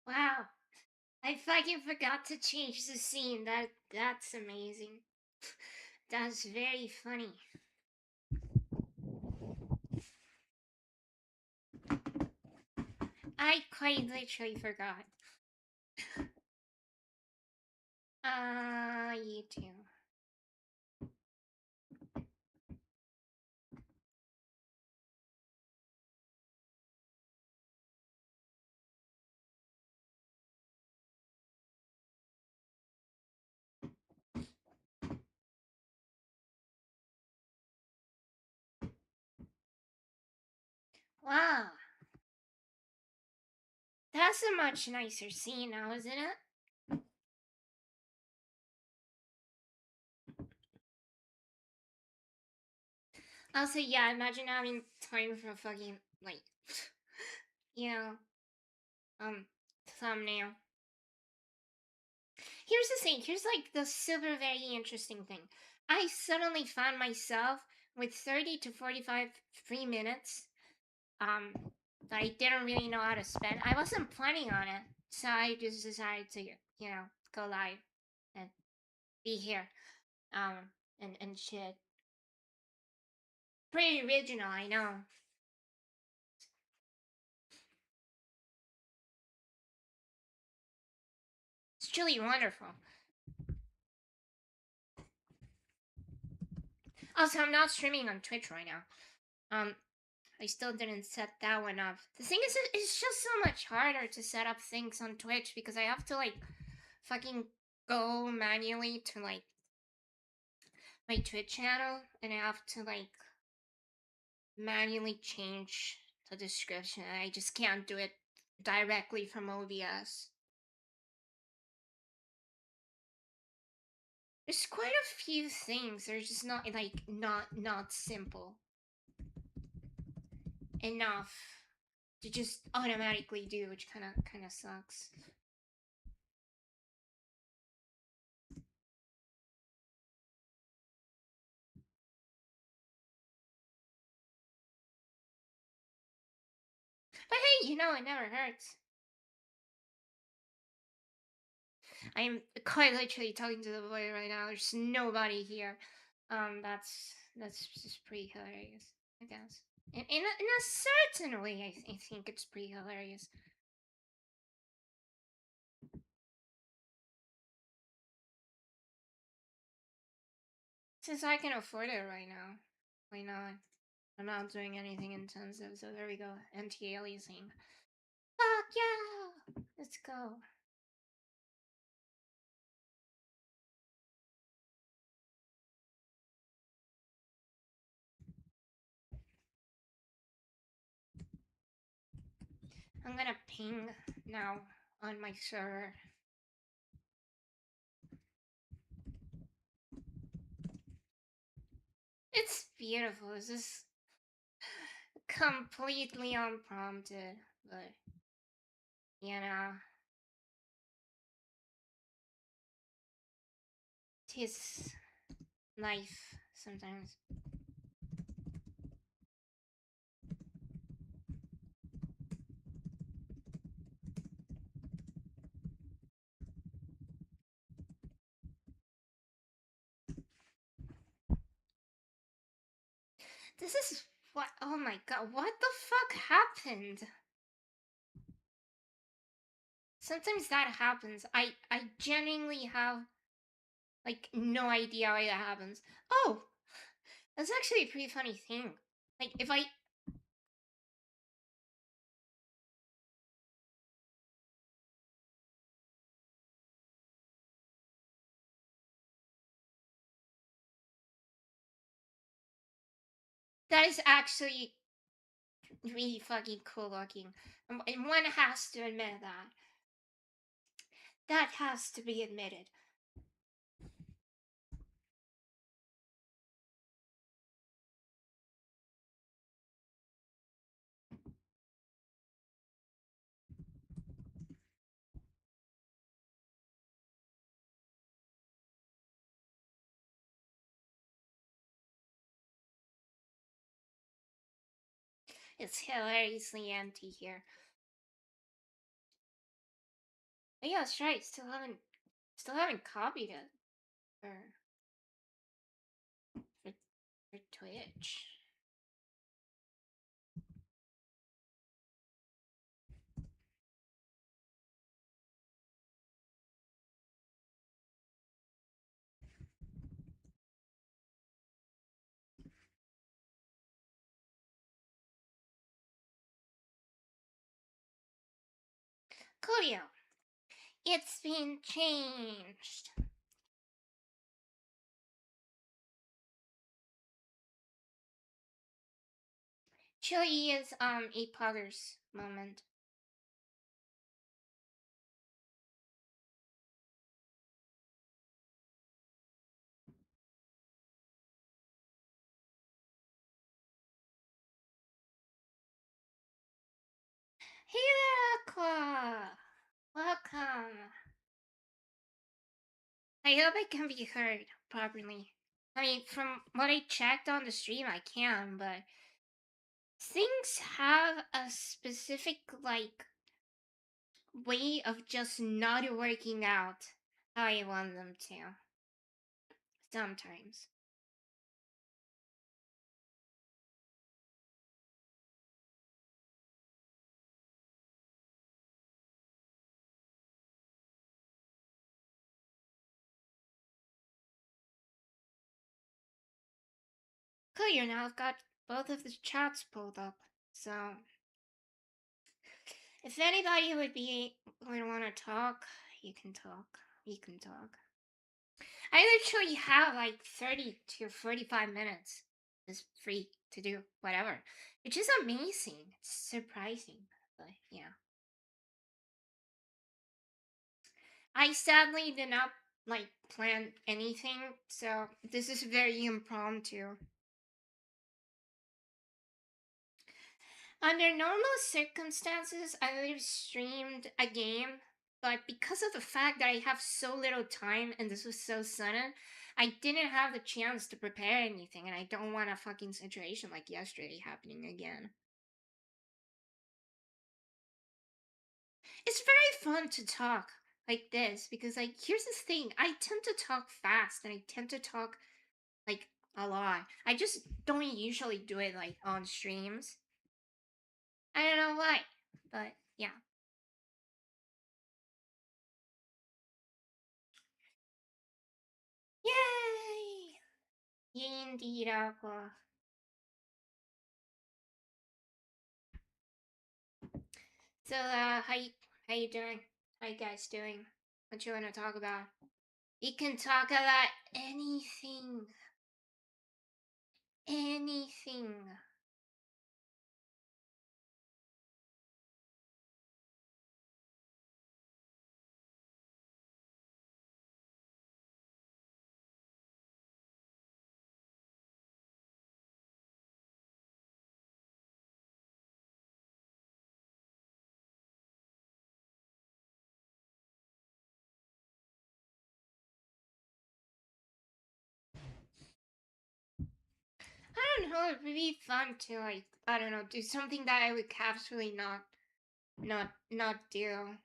Wow. I fucking forgot to change the scene. That's amazing. That's very funny. I quite literally forgot. You too. Wow. That's a much nicer scene now, isn't it? Also, yeah, imagine having time for a fucking, like, you know, um, thumbnail. Here's the thing, here's like the super very interesting thing. I suddenly found myself with 30 to 45 free minutes that I didn't really know how to spend. I wasn't planning on it, so I just decided to, go live and be here. And shit. Pretty original, I know. It's truly wonderful. Also, I'm not streaming on Twitch right now. I still didn't set that one up. The thing is, it's just so much harder to set up things on Twitch because I have to, like, fucking go manually to, like, my Twitch channel, and I have to, like, manually change the description. I just can't do it directly from OBS. There's quite a few things. They're just not, like, not simple enough to just automatically do, which kind of sucks. But hey, it never hurts. I'm quite literally talking to the void right now. There's nobody here. That's just pretty hilarious, I guess. In a certain way, I think it's pretty hilarious. Since I can afford it right now, why not? I'm not doing anything intensive, so there we go. Anti-aliasing. Fuck yeah! Let's go. I'm gonna ping now on my server. It's beautiful. It's just completely unprompted, but you know, tis life sometimes. This is what? Oh my god! What the fuck happened? Sometimes that happens. I genuinely have, like, no idea why that happens. Oh, that's actually a pretty funny thing. Like, if I that is actually really fucking cool looking, and one has to admit that. That has to be admitted. It's hilariously empty here. yeah, that's right. Still haven't copied it for for, for Twitch. Coolio. It's been changed. Chili is a Potter's moment. Hey there, Aqua! Welcome. I hope I can be heard properly. I mean, from what I checked on the stream, I can, but things have a specific, like, way of just not working out how I want them to. Sometimes. Clear now, I've got both of the chats pulled up, so if anybody would want to talk, you can talk. You can talk. I literally have like 30 to 45 minutes is free to do whatever, which is amazing. It's surprising, but yeah. I sadly did not like plan anything, so this is very impromptu. Under normal circumstances, I would have streamed a game, but because of the fact that I have so little time and this was so sudden, I didn't have the chance to prepare anything, and I don't want a fucking situation like yesterday happening again. It's very fun to talk like this because, like, here's the thing: I tend to talk fast and I tend to talk like a lot. I just don't usually do it like on streams. I don't know why, but yeah. Yay! Yay indeed, Aqua. So, how you doing? How you guys doing? What you wanna talk about? We can talk about anything. Anything. I don't know, it'd be fun to, like, I don't know, do something that I would absolutely not do.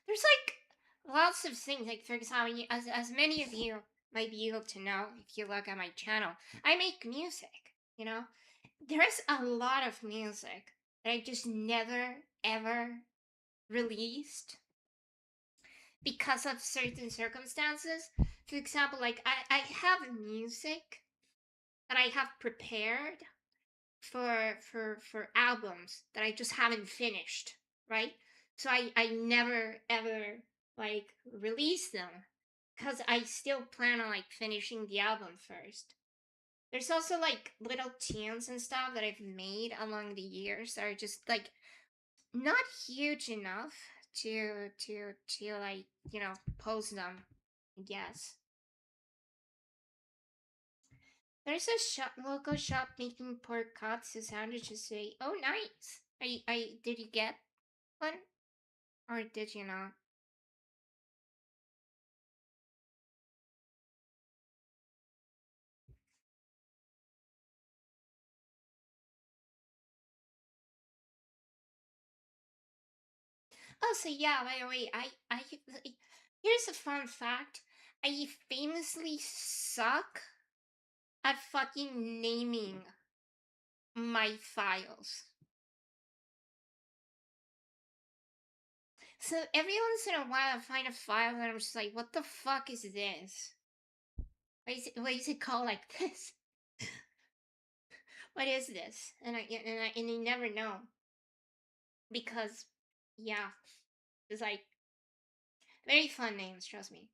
There's like lots of things. Like, for example, as many of you might be able to know if you look at my channel, I make music. You know, there's a lot of music that I just never ever released because of certain circumstances. For example, like I have music that I have prepared for albums that I just haven't finished, right? So I never ever like release them because I still plan on like finishing the album first. There's also like little tunes and stuff that I've made along the years that are just like not huge enough to like, you know, post them. Yes. There's a local shop making pork katsu sandwiches today. Oh, nice. Did you get one? Or did you not? Oh, so yeah, by the way, here's a fun fact. I famously suck at fucking naming my files. So every once in a while, I find a file and I'm just like, "What the fuck is this? Why is it called like this? What is this?" And you never know because, yeah, it's like very fun names. Trust me.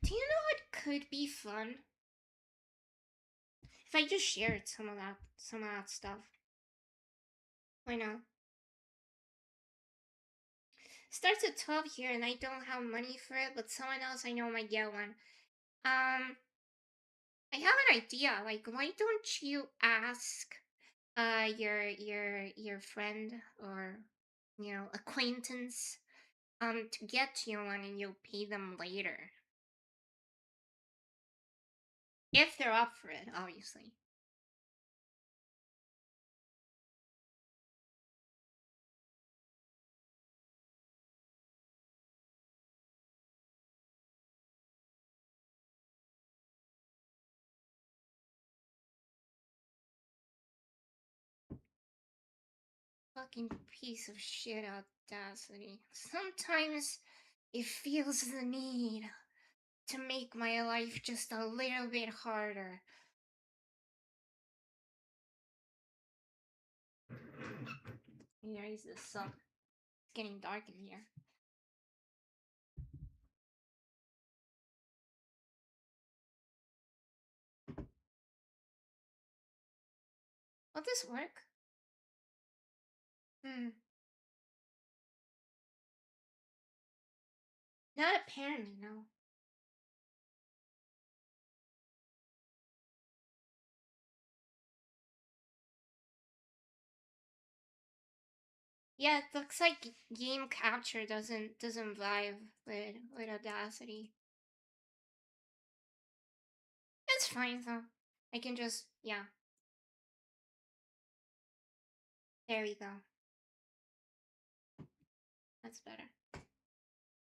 Do you know what could be fun if I just shared some of that stuff? Why not? Starts at 12 here, and I don't have money for it, but someone else I know might get one. I have an idea. Like, why don't you ask your friend or acquaintance to get you one, and you'll pay them later if they're up for it, obviously. Fucking piece of shit audacity. Sometimes it feels the need to make my life just a little bit harder. There is the sun. It's getting dark in here. Will this work? Hmm. Not apparently, no. Yeah, it looks like game capture doesn't vibe with Audacity. It's fine though. I can just yeah. There we go. That's better.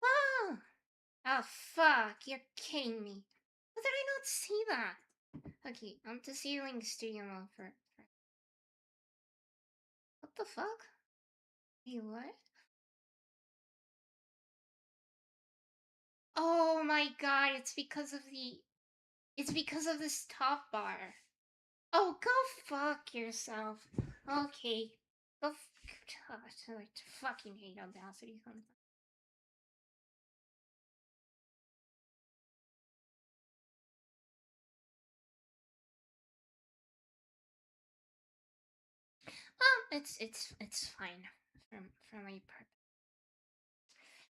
Oh, oh fuck! You're kidding me. How did I not see that? Okay, I'm disabling studio mode for. What the fuck? Wait, what? Oh my god! It's because of this top bar. Oh, go fuck yourself. Okay. I fucking hate Audacity sometimes. It's fine from my part.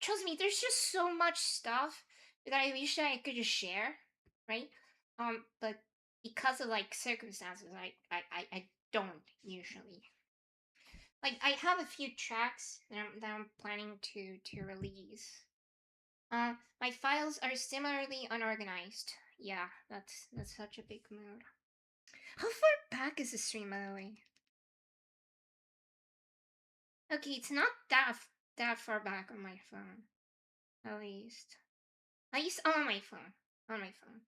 Trust me, there's just so much stuff that I wish I could just share, right? But because of like circumstances, I don't usually. Like I have a few tracks that I'm planning to release. My files are similarly unorganized. Yeah, that's such a big mood. How far back is the stream, by the way? Okay, it's not that far back on my phone. At least. At least on my phone. On my phone.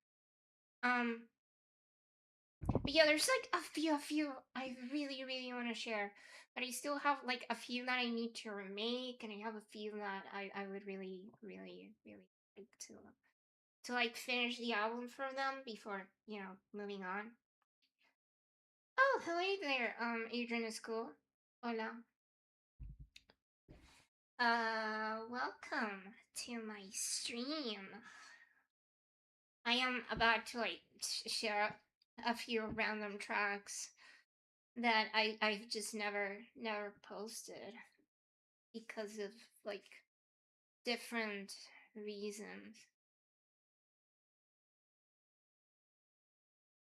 Um, but yeah, there's like a few I really want to share, but I still have like a few that I need to remake, and I have a few that I would really like to like finish the album for them before moving on. Oh, hello there, Adrian is cool. Hola. Welcome to my stream. I am about to like share a few random tracks that I've just never posted because of like different reasons.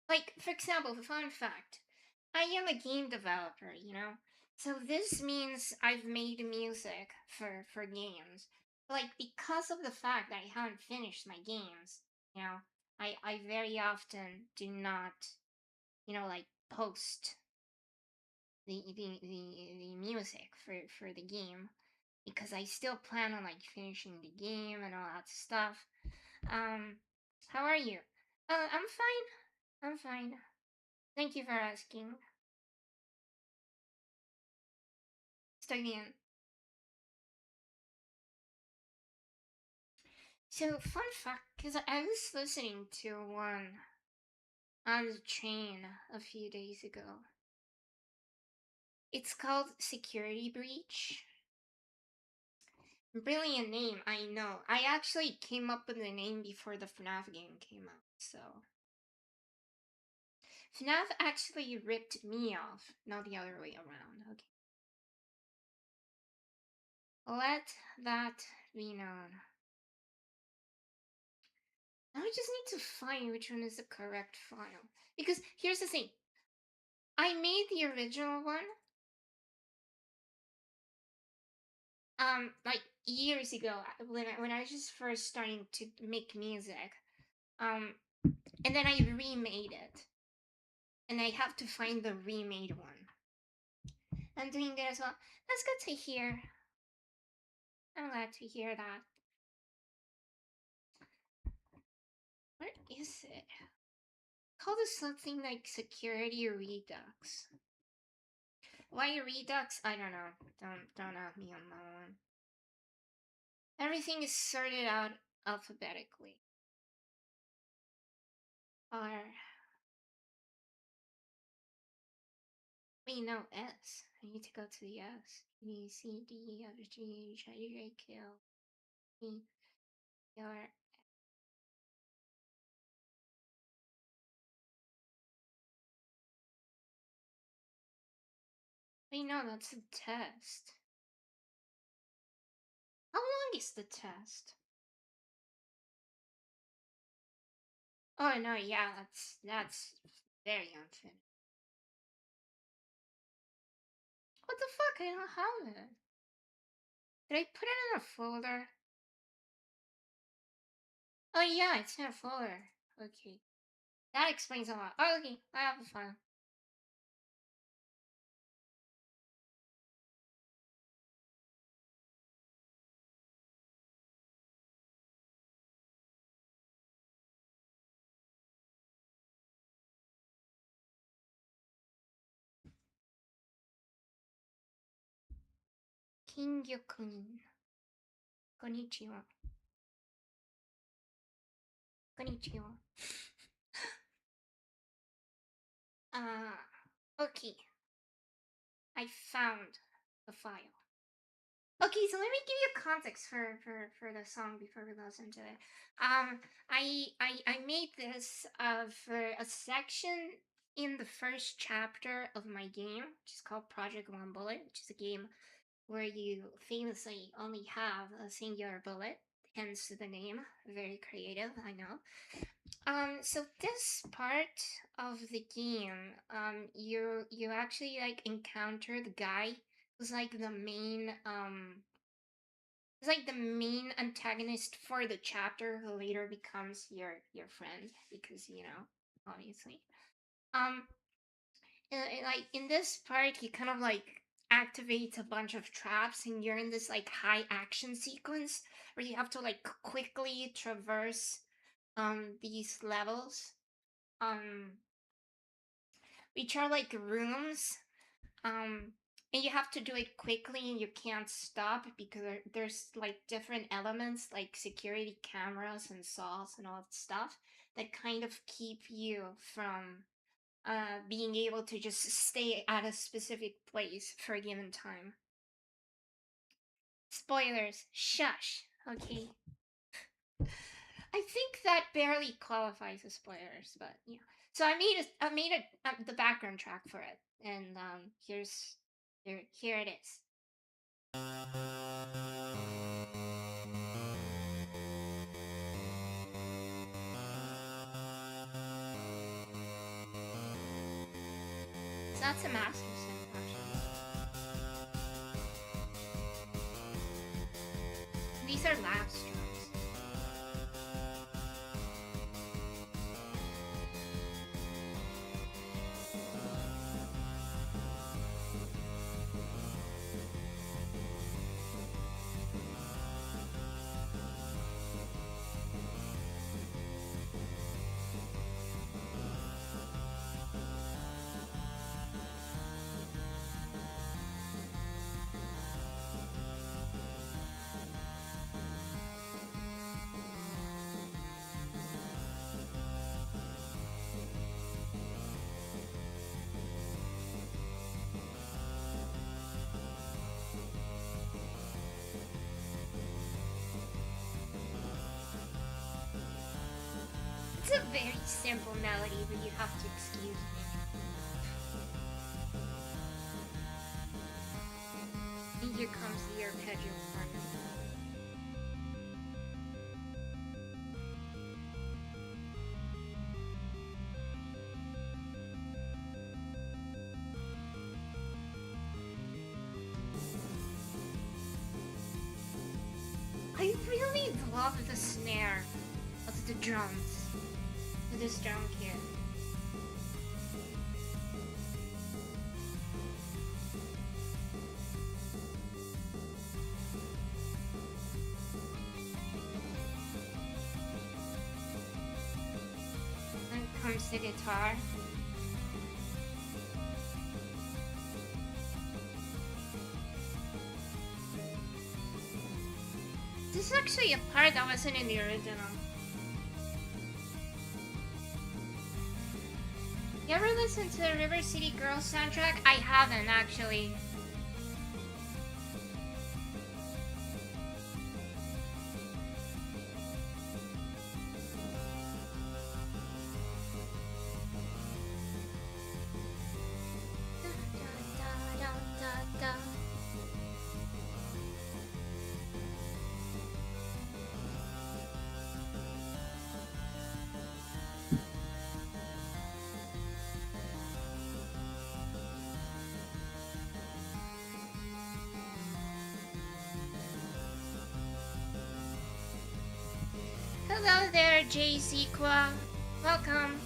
Like for example, fun fact, I am a game developer, so this means I've made music for games. like because of the fact that I haven't finished my games, you know, I very often do not, like post the music for the game because I still plan on like finishing the game and all that stuff. Um, how are you? I'm fine. I'm fine. Thank you for asking. Estoy bien. So, fun fact, because I was listening to one on the train a few days ago. It's called Security Breach. Brilliant name, I know. I actually came up with the name before the FNAF game came out, so. FNAF actually ripped me off, not the other way around, okay. Let that be known. Now I just need to find which one is the correct file. Because here's the thing. I made the original one like years ago when I was just first starting to make music. And then I remade it. And I have to find the remade one. I'm doing that as well. That's good to hear. I'm glad to hear that. Where is it? Call this something like Security Redux. Why Redux? I don't know. Don't at me on that one. Everything is sorted out alphabetically. R. Wait, no, S. I need to go to the S. B, C, D, F, G, H, I, J, K, L, M, N, O, R. Wait, no, that's a test. How long is the test? Oh no, yeah, that's very unfinished. What the fuck? I don't have it. Did I put it in a folder? Oh yeah, it's in a folder. Okay. That explains a lot. Oh, okay, I have a file. Kingyo-kun. Konnichiwa. Konnichiwa. Okay. I found the file. Okay, so let me give you context for the song before we listen to it. I made this for a section in the first chapter of my game, which is called Project One Bullet, which is a game where you famously only have a singular bullet, hence the name. Very creative, I know. So this part of the game, you actually like encounter the guy who's like the main he's like the main antagonist for the chapter who later becomes your friend because obviously. Um, like in this part, he kind of like activates a bunch of traps, and you're in this like high action sequence where you have to like quickly traverse these levels um which are like rooms, um and you have to do it quickly and you can't stop because there's like different elements like security cameras and saws and all that stuff that kind of keep you from being able to just stay at a specific place for a given time. Spoilers, shush. Okay, I think that barely qualifies as spoilers, but yeah. So I made the background track for it, and here it is. So that's a master synth actually. These these are last drums. It's a very simple melody, but you have to excuse me. And here comes the arpeggio part. I really love the snare of the drums. Of this drum kit. Then comes the guitar. This is actually a part that wasn't in the original. You ever listen to the River City Girls soundtrack? I haven't actually. Hello there, Jay Sequa. Welcome.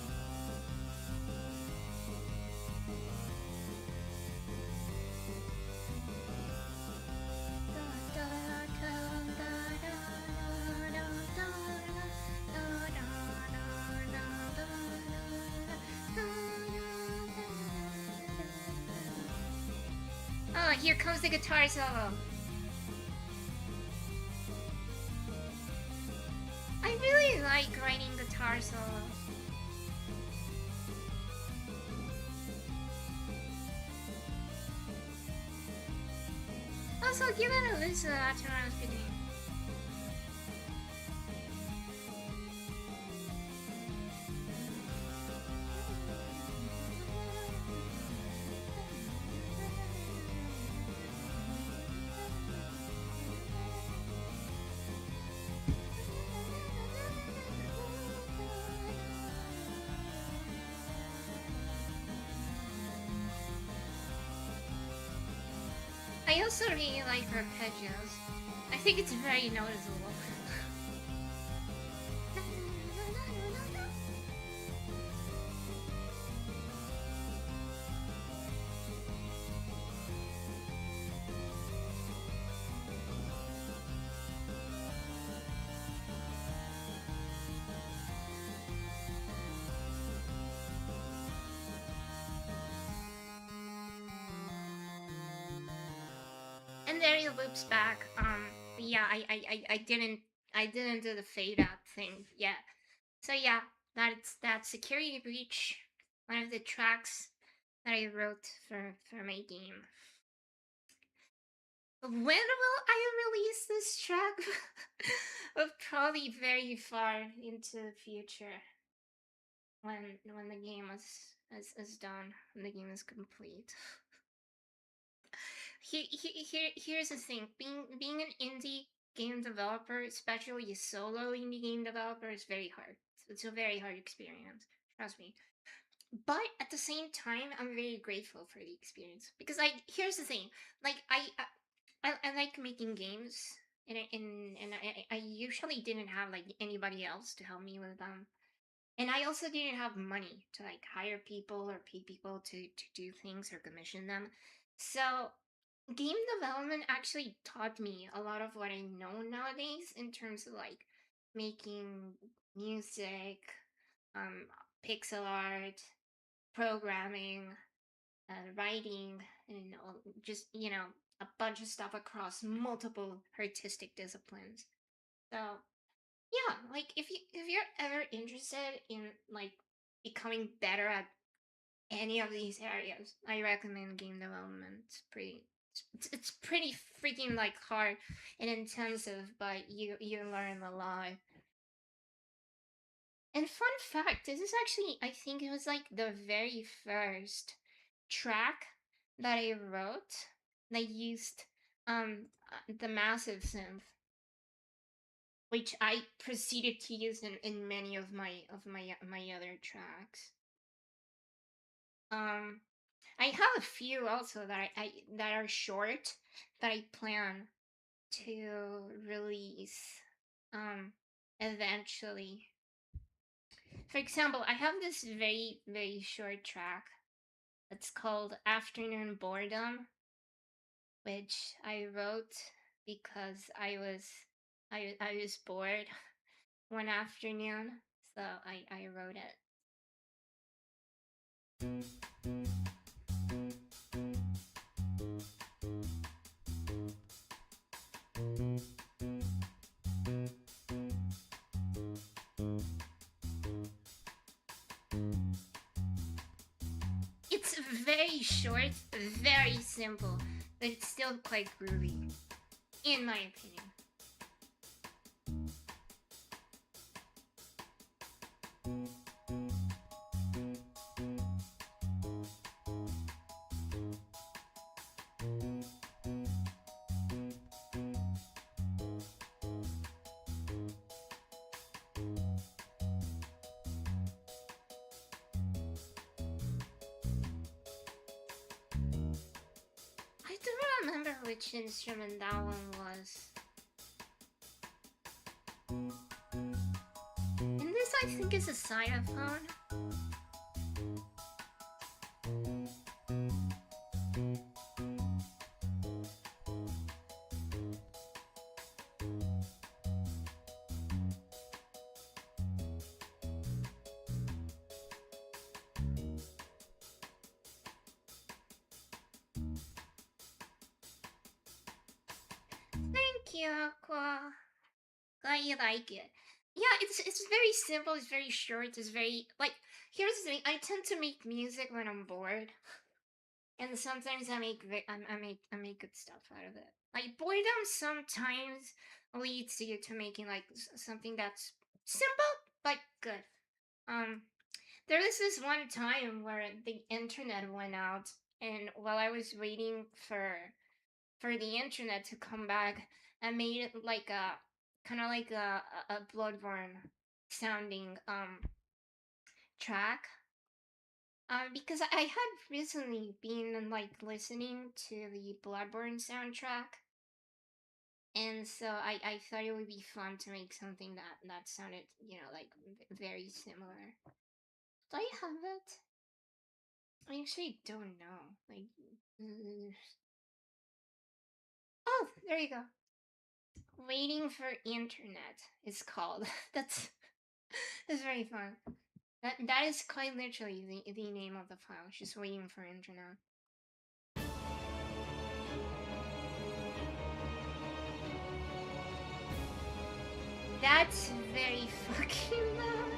Oh, here comes the guitar solo. I really like writing guitar solos. Also, give it a listen after I was beginning. I also really like arpeggios. I think it's very noticeable. And there he loops back. Yeah, I didn't do the fade out thing yet. So yeah, that's Security Breach, one of the tracks that I wrote for my game. When will I release this track? Well, probably very far into the future. When the game is done, when the game is complete. Here's the thing: being an indie game developer, especially a solo indie game developer, is very hard. It's a very hard experience. Trust me. But at the same time, I'm very grateful for the experience because here's the thing: like I like making games and I usually didn't have like anybody else to help me with them. And I also didn't have money to like hire people or pay people to do things or commission them. So game development actually taught me a lot of what I know nowadays in terms of like making music, um, pixel art, programming, writing, and just a bunch of stuff across multiple artistic disciplines. So yeah, like if you're ever interested in like becoming better at any of these areas, I recommend game development. It's pretty freaking like hard and intensive, but you learn a lot. And fun fact, this is actually, I think it was like the very first track that I wrote that used the massive synth, which I proceeded to use in many of my other tracks. Um, I have a few also that I that are short that I plan to release eventually. For example, I have this very short track. It's called Afternoon Boredom, which I wrote because I was bored one afternoon, so I wrote it. It's very short, very simple, but it's still quite groovy, in my opinion. I don't remember which instrument that one was. And this, I think, is a xylophone. Thank you, Aqua. Glad you like it. Yeah, it's very simple. It's very short. It's very like. Here's the thing. I tend to make music when I'm bored, and sometimes I make good stuff out of it. Like boredom sometimes leads you to making like something that's simple but good. Um, there was this one time where the internet went out, and while I was waiting for the internet to come back, I made it like a kind of like a Bloodborne sounding track. Because I had recently been like listening to the Bloodborne soundtrack, and so I thought it would be fun to make something that sounded like very similar. Do I have it? I actually don't know. Like, oh, there you go. Waiting for internet is called. That's very fun. That is quite literally the name of the file. Just waiting for internet. That's very fucking loud.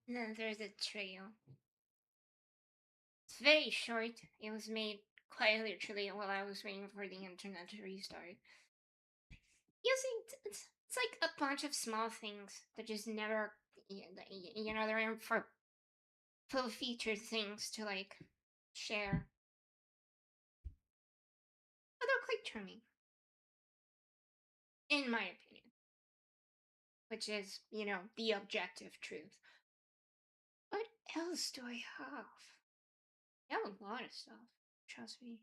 And then there's a trail. very short. It was made quite literally while I was waiting for the internet to restart. It's like a bunch of small things that just never, they're in for full featured things to like share. But they're quite charming, in my opinion, which is, the objective truth. What else do I have? I have a lot of stuff, trust me.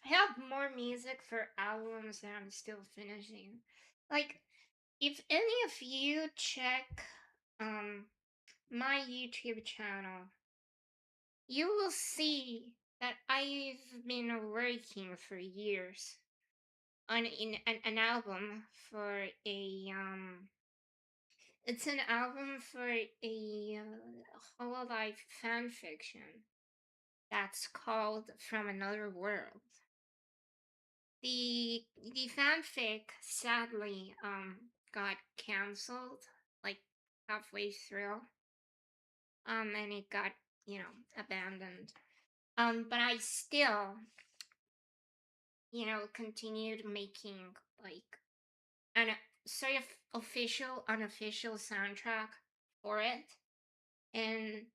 I have more music for albums that I'm still finishing. Like, if any of you check my YouTube channel, you will see that I've been working for years on an album for a it's an album for a hololive fan fiction that's called From Another World. The fanfic sadly got canceled like halfway through, and it got, abandoned, but I still, continued making like an sort of official unofficial soundtrack for it, and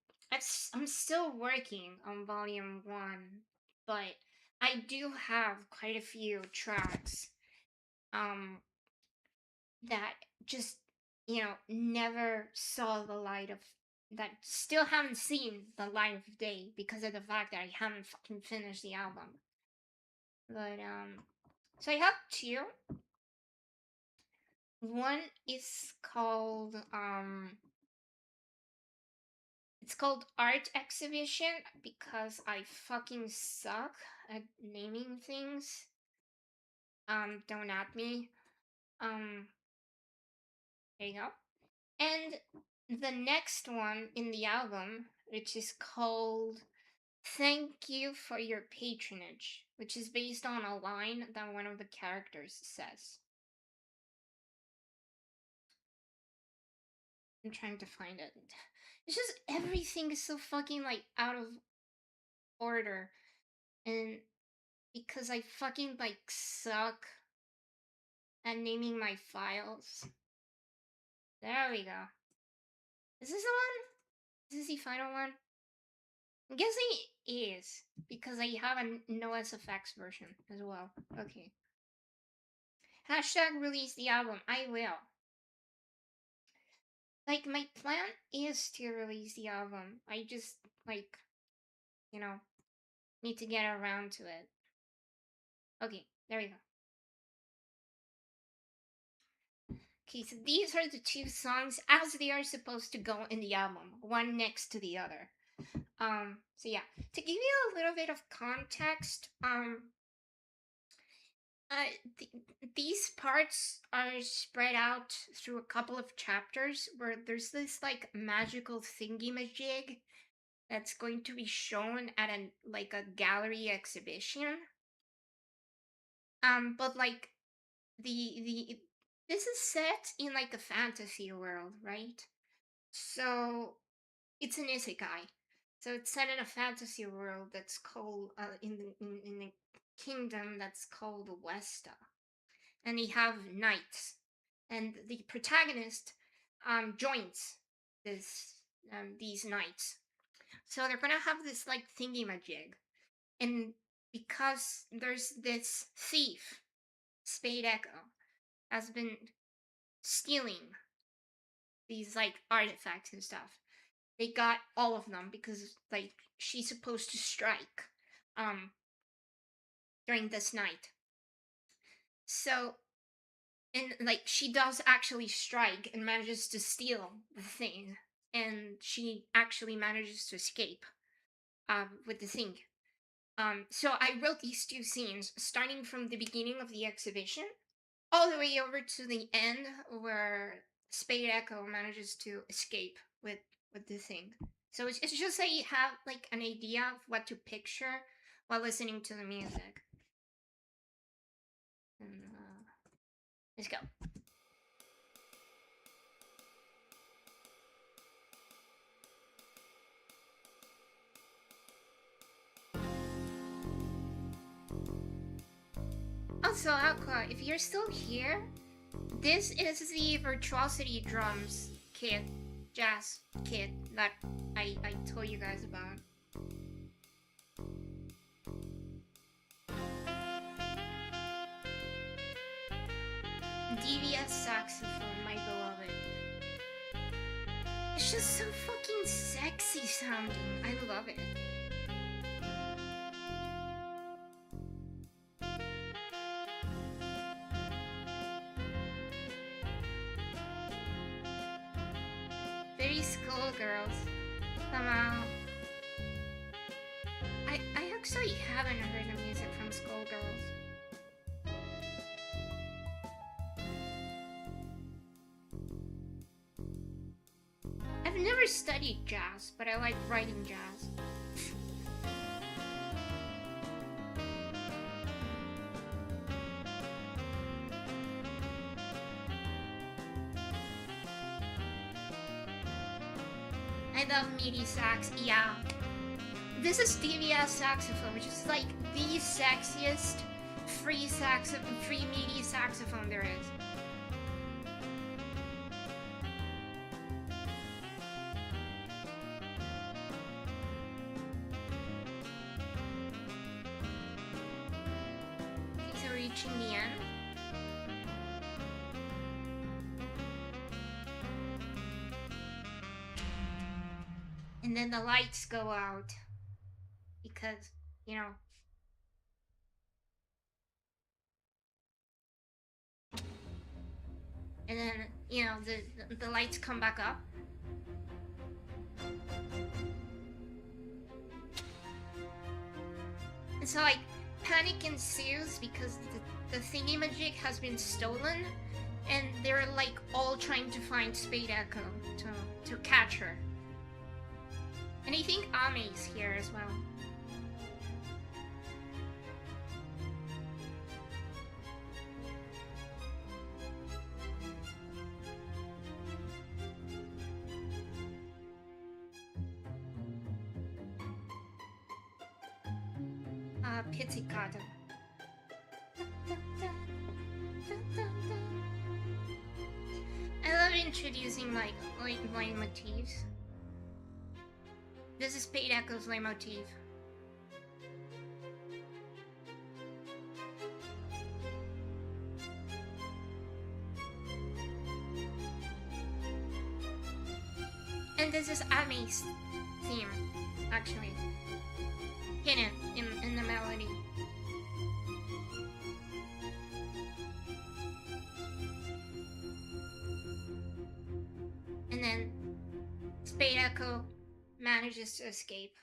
I'm still working on volume 1, but I do have quite a few tracks um that just, never saw the light of, that still haven't seen the light of day because of the fact that I haven't fucking finished the album. But so I have two. One is called it's called Art Exhibition because I fucking suck at naming things. Don't at me. Um there you go. And the next one in the album, which is called Thank You for Your Patronage, which is based on a line that one of the characters says. I'm trying to find it. It's just everything is so fucking like out of order. And because I fucking like suck at naming my files. There we go. Is this the one? Is this the final one? I'm guessing it is, because I have a NoSFX version as well. Okay. Hashtag release the album. I will. Like, my plan is to release the album. I just, like, need to get around to it. Okay, there we go. Okay, so these are the two songs as they are supposed to go in the album, one next to the other. So yeah, to give you a little bit of context, these parts are spread out through a couple of chapters where there's this like magical thingy-majig that's going to be shown at a gallery exhibition. But like the this is set in like a fantasy world, right? So it's an isekai. So it's set in a fantasy world that's called in a kingdom that's called Westa, and they have knights, and the protagonist joins this these knights. So they're gonna have this like thingy majig, and because there's this thief, Spade Echo, has been stealing these like artifacts and stuff. They got all of them because like she's supposed to strike um during this night. So, and like she does actually strike and manages to steal the thing, and she actually manages to escape with the thing. So I wrote these two scenes starting from the beginning of the exhibition all the way over to the end where Spade Echo manages to escape with the thing. So it's just that you have like an idea of what to picture while listening to the music. And, let's go. Also, Aqua, if you're still here, this is the Virtuosity Drums kit, jazz kit that I told you guys about. DVS saxophone, my beloved. It's just so fucking sexy sounding. I love it. Very schoolgirls. Somehow. I actually haven't heard the music from schoolgirls. I've never studied jazz, but I like writing jazz. I love MIDI sax, yeah. This is DVS saxophone, which is like the sexiest free MIDI saxophone there is. Okay, so reaching the end. And then the lights go out. Because, you know. And then, you know, the lights come back up. And so, like, panic ensues because the thingamajig has been stolen. And they're, like, all trying to find Spade Echo to catch her. And I think Ame's here as well. Pizzicato. I love introducing like motifs. This is Spade Echo's motif. And this is Ame's theme, actually. Hidden in the melody. And then Spade Echo manages to escape.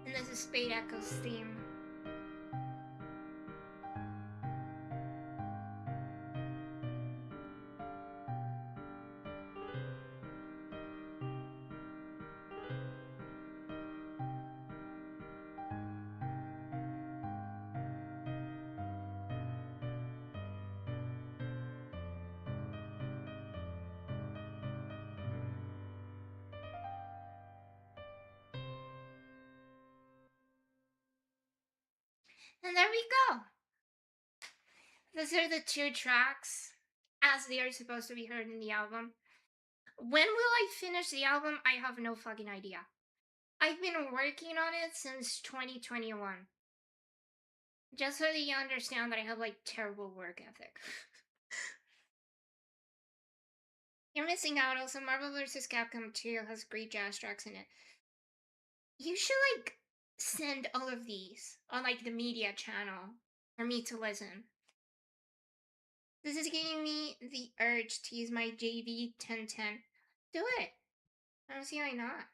And this is Spade Echo's theme. And there we go. Those are the two tracks as they are supposed to be heard in the album. When will I finish the album? I have no fucking idea. I've been working on it since 2021. Just so that you understand that I have like terrible work ethic. You're missing out. Also, Marvel vs. Capcom 2 has great jazz tracks in it. You should like send all of these on like the media channel for me to listen. This is giving me the urge to use my JV 1010. Do it. I don't see why not.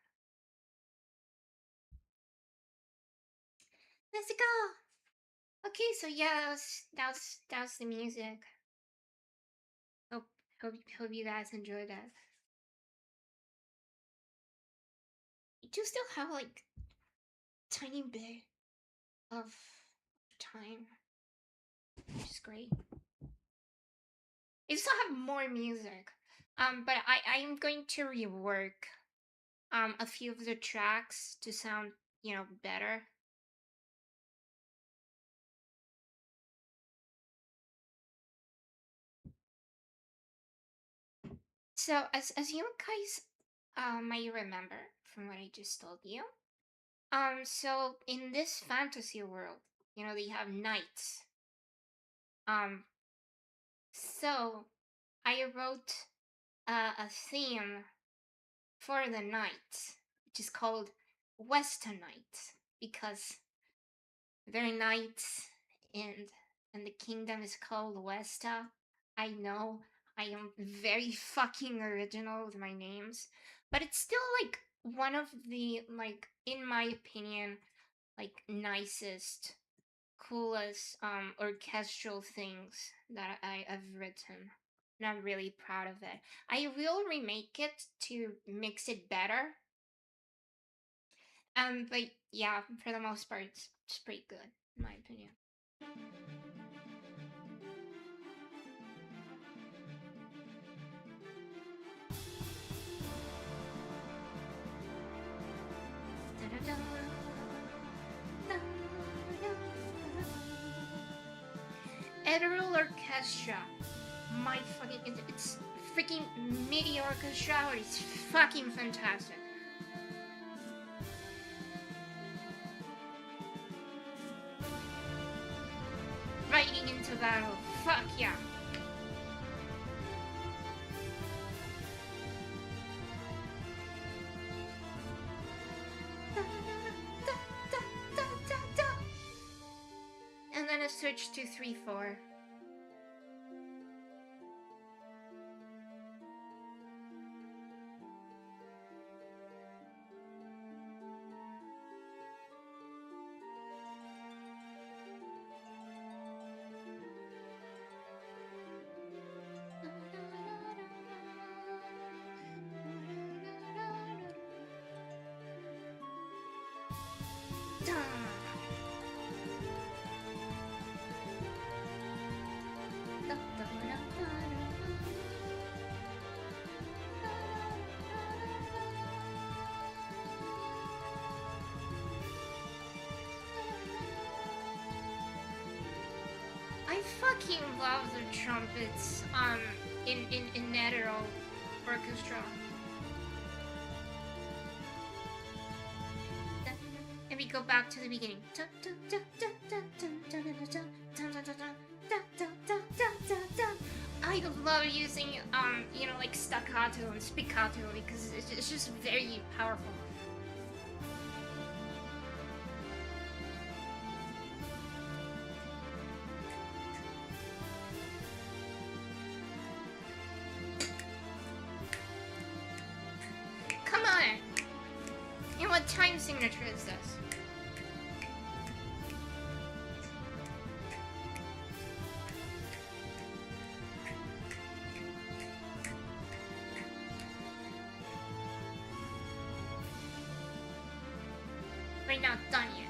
Let's go. Okay, so yeah, that was the music. Hope hope you guys enjoyed that. You do still have like tiny bit of time, which is great. You still have more music. But I am going to rework a few of the tracks to sound, better. So as you guys might remember from what I just told you, so in this fantasy world, they have knights. Um, so I wrote a theme for the knights, which is called Western Knights, because they're knights and the kingdom is called Westa. I know I am very fucking original with my names, but it's still like one of the, like, in my opinion, like nicest, coolest orchestral things that I've written. And I'm really proud of it. I will remake it to mix it better. But yeah, for the most part, it's pretty good, in my opinion. Ethereal Orchestra. My fucking. It's freaking MIDI orchestra. It's fucking fantastic. Riding into battle. Fuck yeah. And then a switch to 3/4. I fucking love the trumpets in Netero Orchestra. And we go back to the beginning. I love using like staccato and spiccato because it's just very powerful. Come on! And what time signature is this? We're not done yet.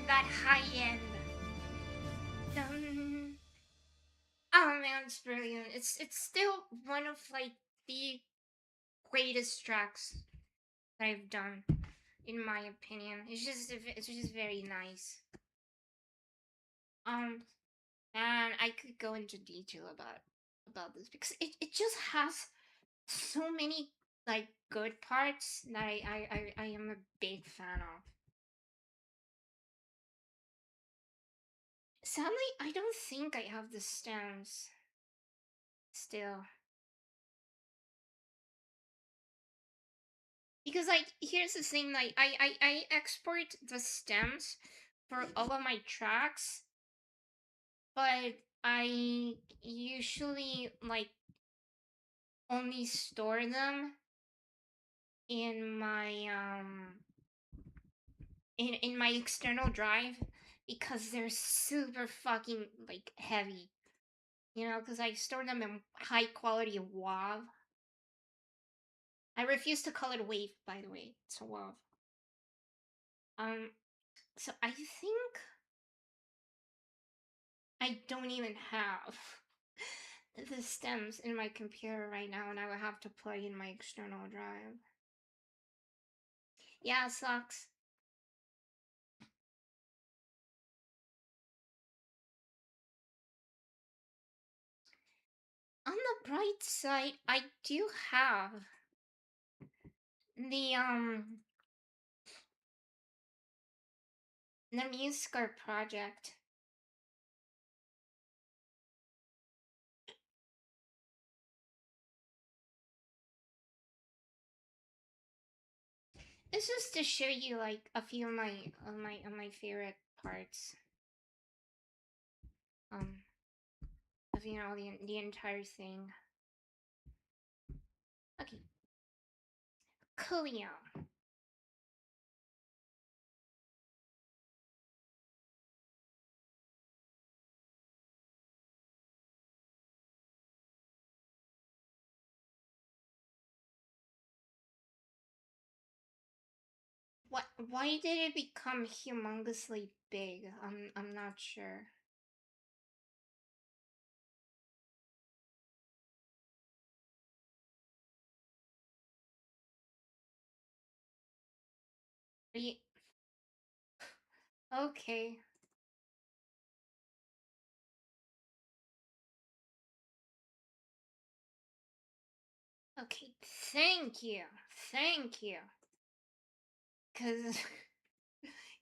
That high end. Dun. Oh man, it's brilliant. It's still one of like the greatest tracks that I've done, in my opinion. It's just very nice. Um, and I could go into detail about this because it just has so many like good parts that I am a big fan of. Sadly, I don't think I have the stems. still. Because like here's the thing, like I export the stems for all of my tracks, but I usually like only store them in my in my external drive because they're super fucking like heavy. You know, because I store them in high quality WAV. I refuse to call it WAV, by the way. It's a WAV. Um, so I think I don't even have the stems in my computer right now, and I would have to plug in my external drive. Yeah, it sucks. On the bright side, I do have the the MuseScore project. It's just to show you like a few of my favorite parts. Um, of the entire thing. Okay, coolio. What? Why did it become humongously big? I'm not sure. Ye- Okay. Okay. Thank you. Thank you. Cause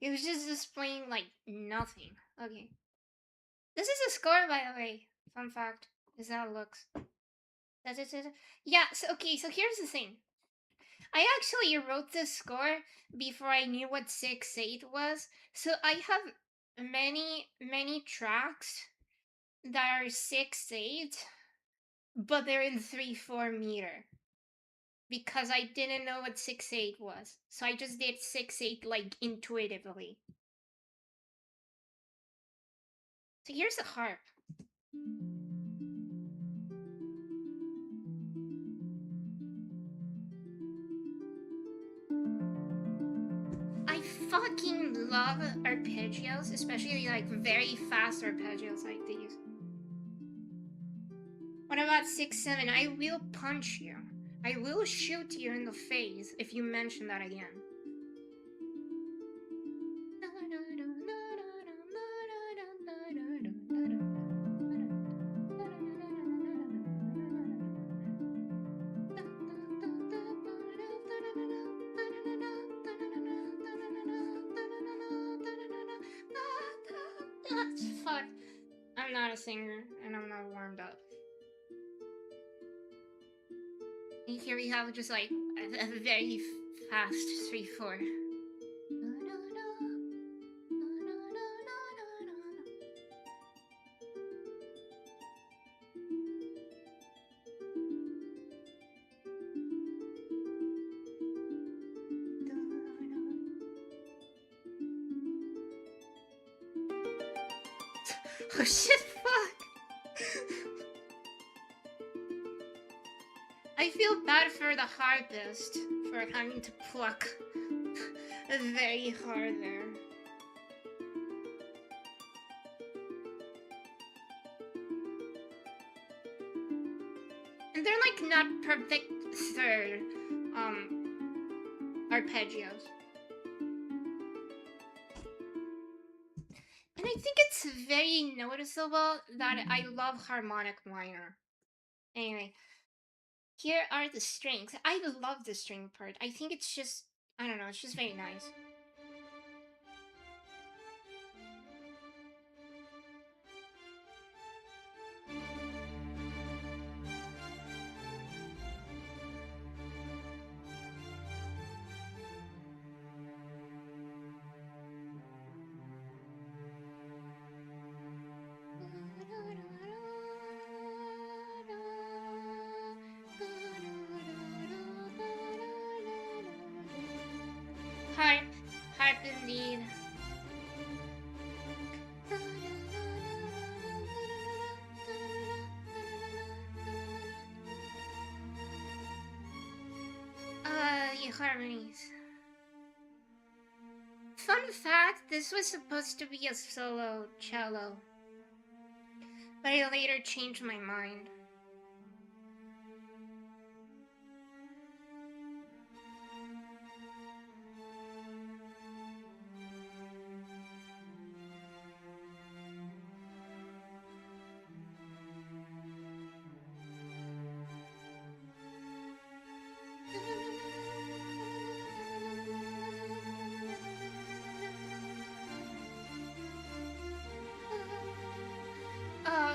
it was just displaying like nothing. Okay. This is a score, by the way. Fun fact. Is how it looks. Yeah. So okay. So here's the thing. I actually wrote this score before I knew what 6/8 was. So I have many tracks that are 6/8, but they're in 3/4 meter because I didn't know what 6/8 was. So I just did 6/8 like intuitively. So here's the harp. I fucking love arpeggios, especially like very fast arpeggios like these. What about 6/7? I will punch you. I will shoot you in the face if you mention that again. Fuck. I'm not a singer and I'm not warmed up. And here we have just like a very fast 3/4. Oh shit, fuck! I feel bad for the harpist for having to pluck very hard there. And they're like not perfect third arpeggios. And I think it's very noticeable that I love harmonic minor. Anyway, here are the strings. I love the string part. I think it's just, I don't know, it's just very nice. harmonies. Fun fact, this was supposed to be a solo cello, but I later changed my mind.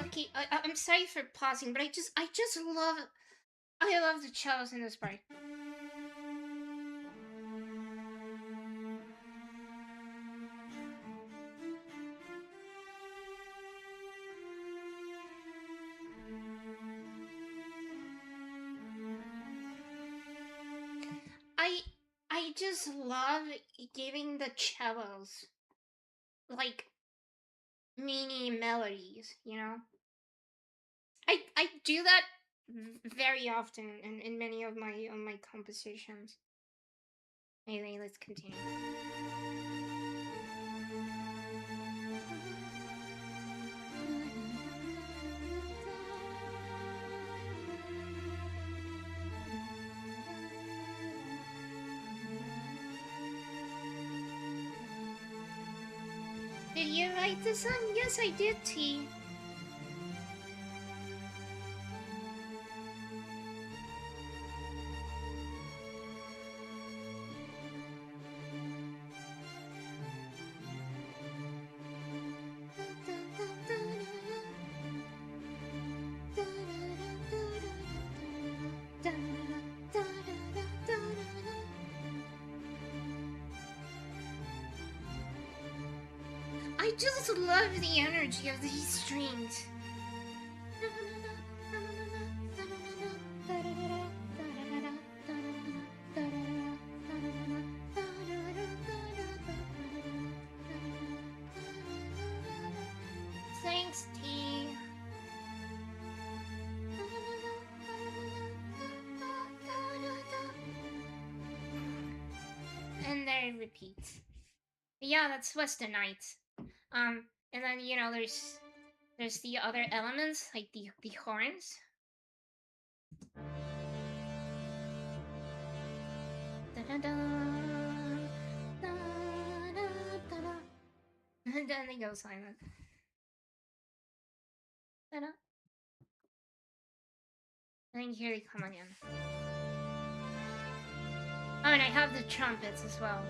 Okay, I'm sorry for pausing, but I love the cellos in this part. I I just love giving the cellos like mini melodies, you know? I do that very often in many of my compositions. Anyway, let's continue. Did you write the song? Yes, I did, T. I just love the energy of these strings. Thanks, T. And then it repeats. Yeah, that's Western Nights. And then there's the other elements like the horns. And then they go silent. And then here they come again. Oh, and I have the trumpets as well.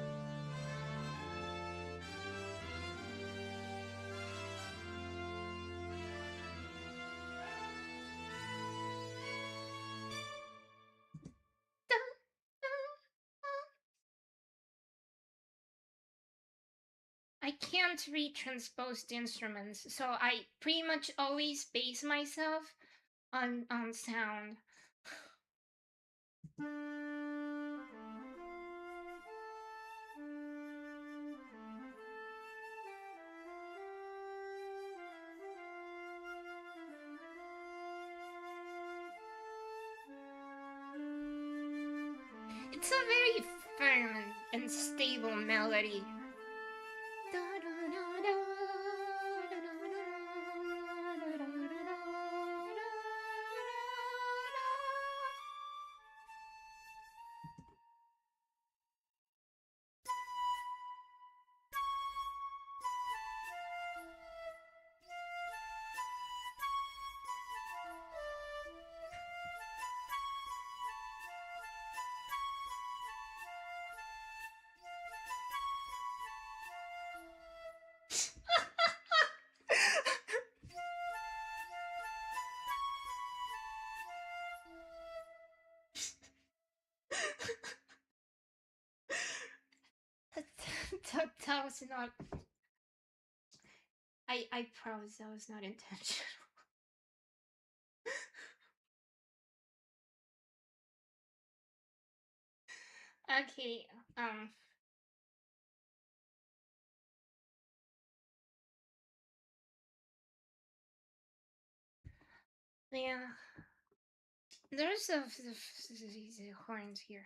I can't read transposed instruments, so I pretty much always base myself on sound. It's a very firm and stable melody. That was not. I promise that was not intentional. Okay. Yeah. There's the horns here.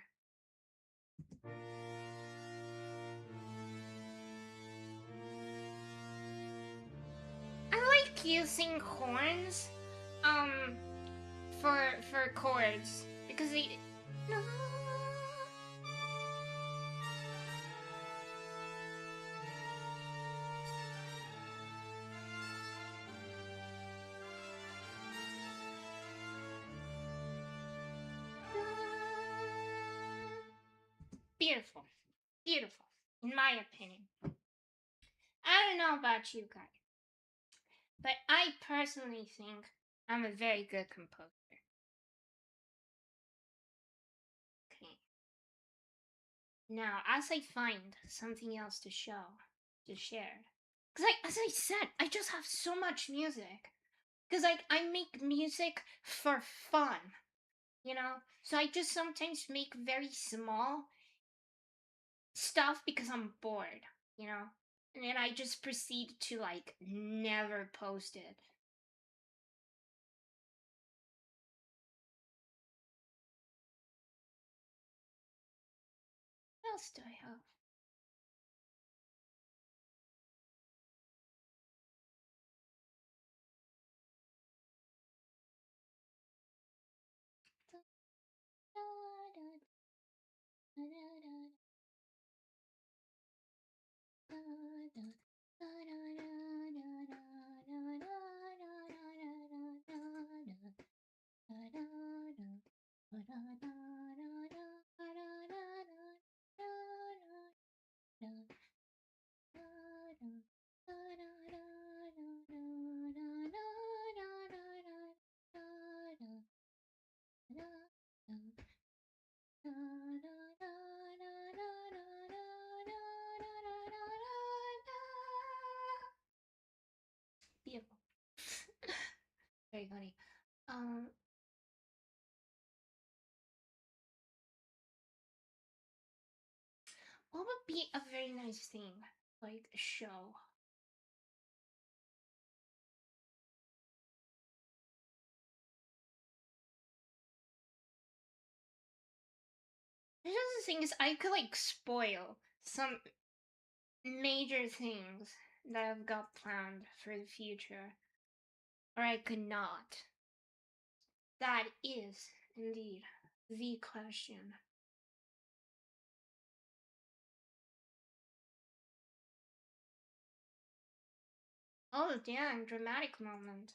I like using horns, um, for chords because they. Beautiful, beautiful, in my opinion. I don't know about you guys, but I personally think I'm a very good composer. Okay. Now, as I find something else to share, because as I said, I just have so much music. Because like I make music for fun, you know. So I just sometimes make very small stuff because I'm bored, you know. And then I just proceed to like never post it. What else do I have? Beautiful. Very funny. Um, what would be a very nice thing, like a show? The thing is, I could like spoil some major things that I've got planned for the future, or I could not. That is indeed the question. Oh, damn, dramatic moment.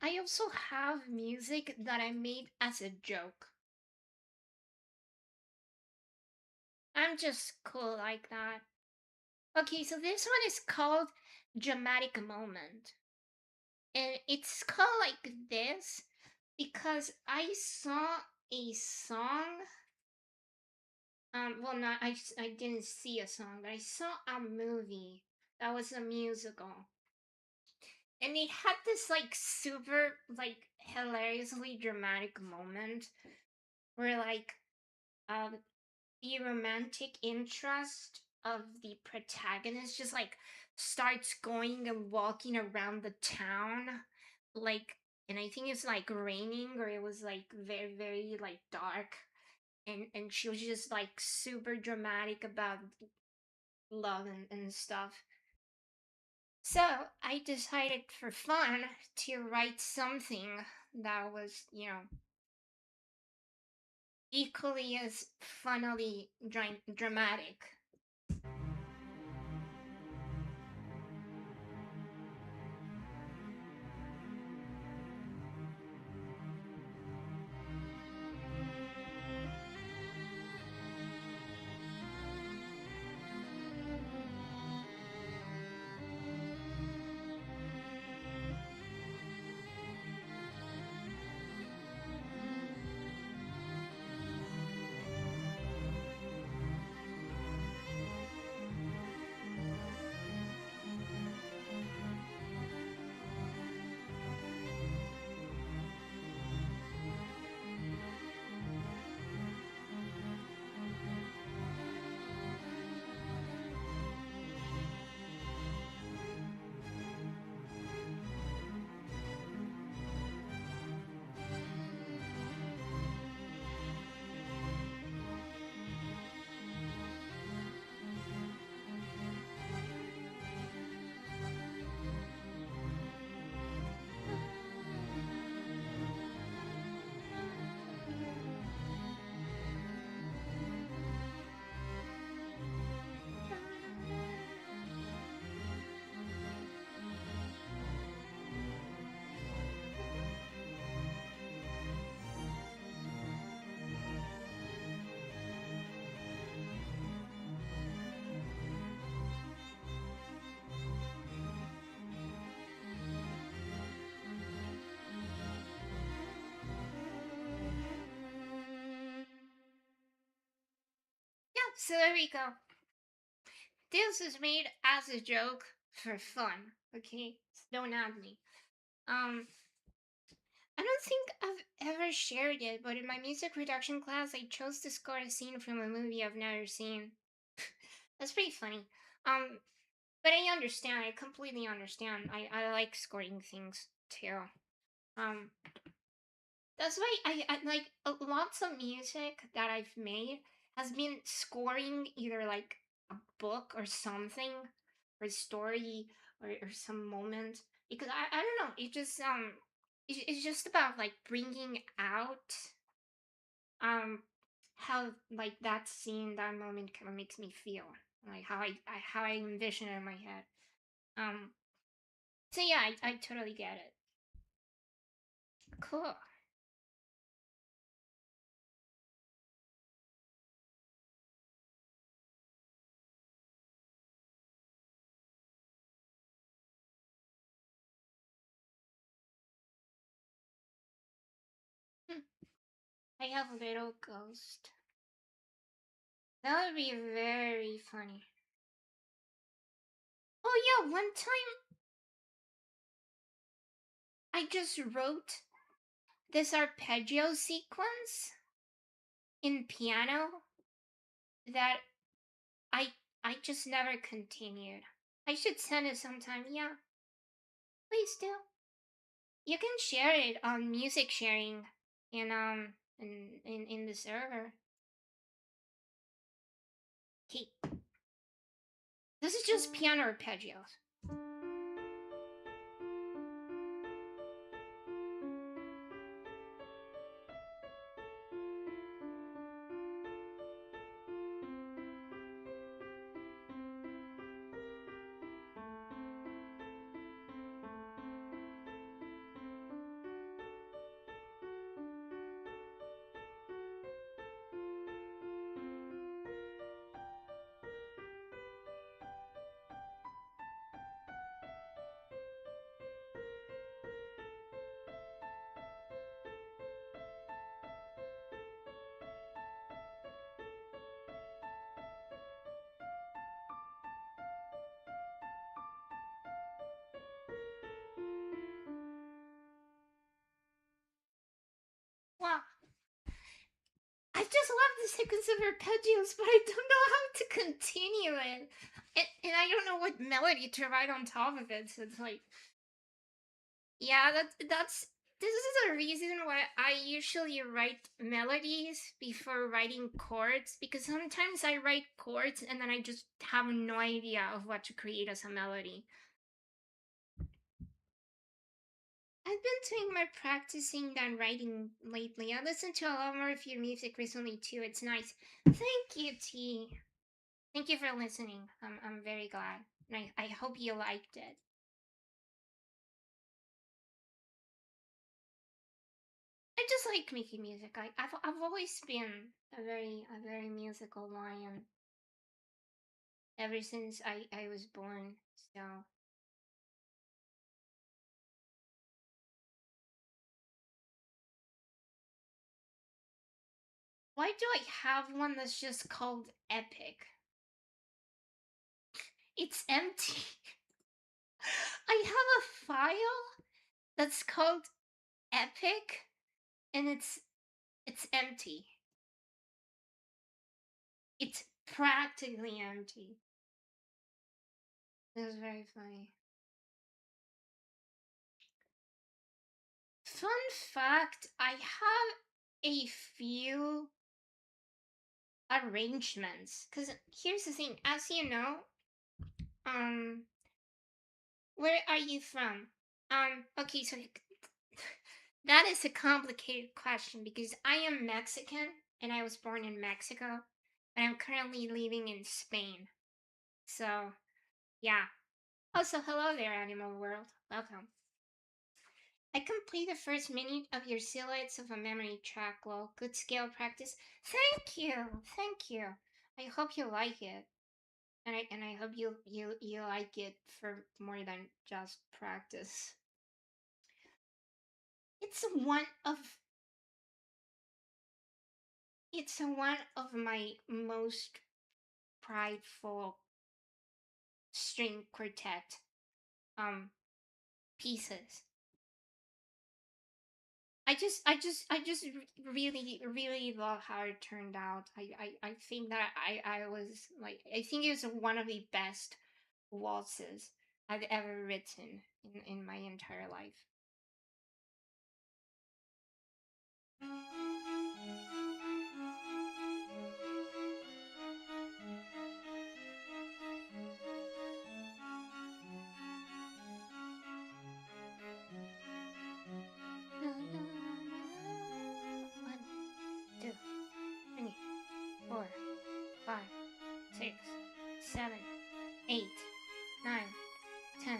I also have music that I made as a joke. I'm just cool like that. Okay, so this one is called Dramatic Moment. And it's called like this because I saw a song. Well, not I didn't see a song, but I saw a movie that was a musical, and it had this like super like hilariously dramatic moment where like um the romantic interest of the protagonist just like starts going and walking around the town like, and I think it's like raining or it was like very very like dark, and she was just like super dramatic about love and stuff. So I decided for fun to write something that was, you know, equally as funnily dramatic. So there we go. This is made as a joke for fun. Okay, so don't at me. Um, I don't think I've ever shared it, but in my music production class, I chose to score a scene from a movie I've never seen. That's pretty funny. Um, but I understand. I completely understand. I like scoring things too. Um, that's why I like lots of music that I've made has been scoring either like a book or something, or a story, or some moment, because I don't know, it just it's just about like bringing out um how like that scene, that moment kind of makes me feel, like how I envision it in my head. um so yeah, I totally get it. Cool. Hmm. I have a little ghost. That would be very funny. Oh yeah, one time I just wrote this arpeggio sequence in piano that I I just never continued. I should send it sometime. Yeah, please do. You can share it on music sharing in the server. Okay, this is just piano arpeggios. Wow, I just love the sequence of arpeggios, but I don't know how to continue it. And I don't know what melody to write on top of it. So it's like, yeah, that's this is a reason why I usually write melodies before writing chords, because sometimes I write chords and then I just have no idea of what to create as a melody. I've been doing more practicing than writing lately. I listened to a lot more of your music recently too. It's nice. Thank you, T. Thank you for listening. I'm very glad. And I hope you liked it. I just like making music. I've always been a very musical lion ever since I was born. So why do I have one that's just called Epic? It's empty. I have a file that's called Epic, and it's empty. It's practically empty. It was very funny. Fun fact, I have a few arrangements. Because here's the thing, as you know, um, where are you from? Okay, so that is a complicated question because I am Mexican and I was born in Mexico, but I'm currently living in Spain. So, yeah. Also, hello there, Animal World. Welcome. I can play the first minute of your Silhouettes of a Memory track, lol. Good scale practice. Thank you, thank you. I hope you like it, and I hope you like it for more than just practice. It's one of it's one of my most prideful string quartet um pieces. Really, really love how it turned out. I think that I was like, I think it was one of the best waltzes I've ever written in my entire life. One, two, three, four, five, six, seven, 8, 9, 10,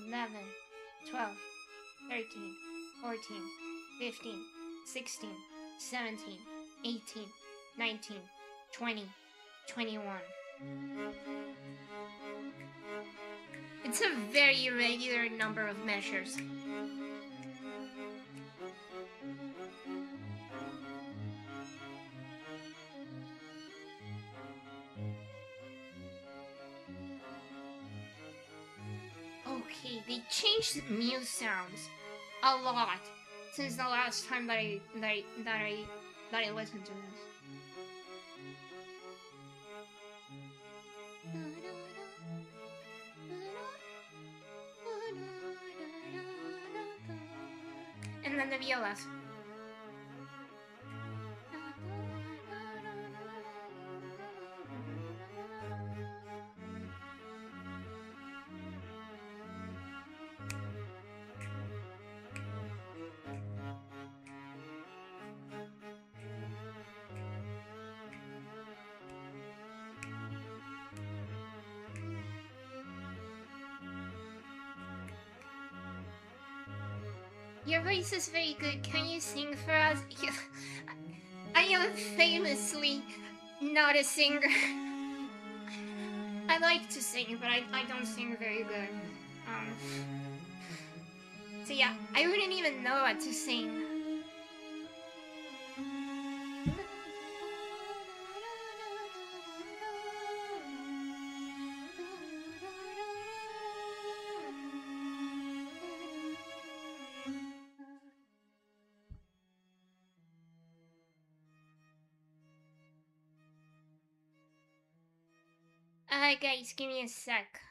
11, 12, 13, 14, 15, 16, 17, 18, 19, 20, 21. It's a very irregular number of measures. Okay, they changed the muse sounds a lot since the last time that I listened to this. And then the violas. Your voice is very good. Can you sing for us? I am famously not a singer. I like to sing, but I don't sing very good. Um, so yeah, I wouldn't even know what to sing. Guys, give me a sec.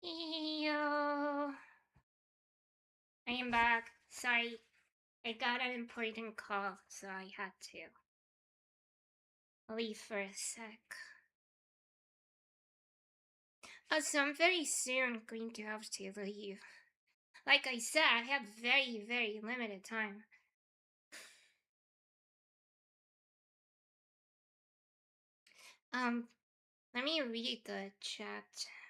Yo, I am back. Sorry, I got an important call, so I had to leave for a sec. So I'm very soon going to have to leave. Like I said, I have very, very limited time. Um, Let me read the chat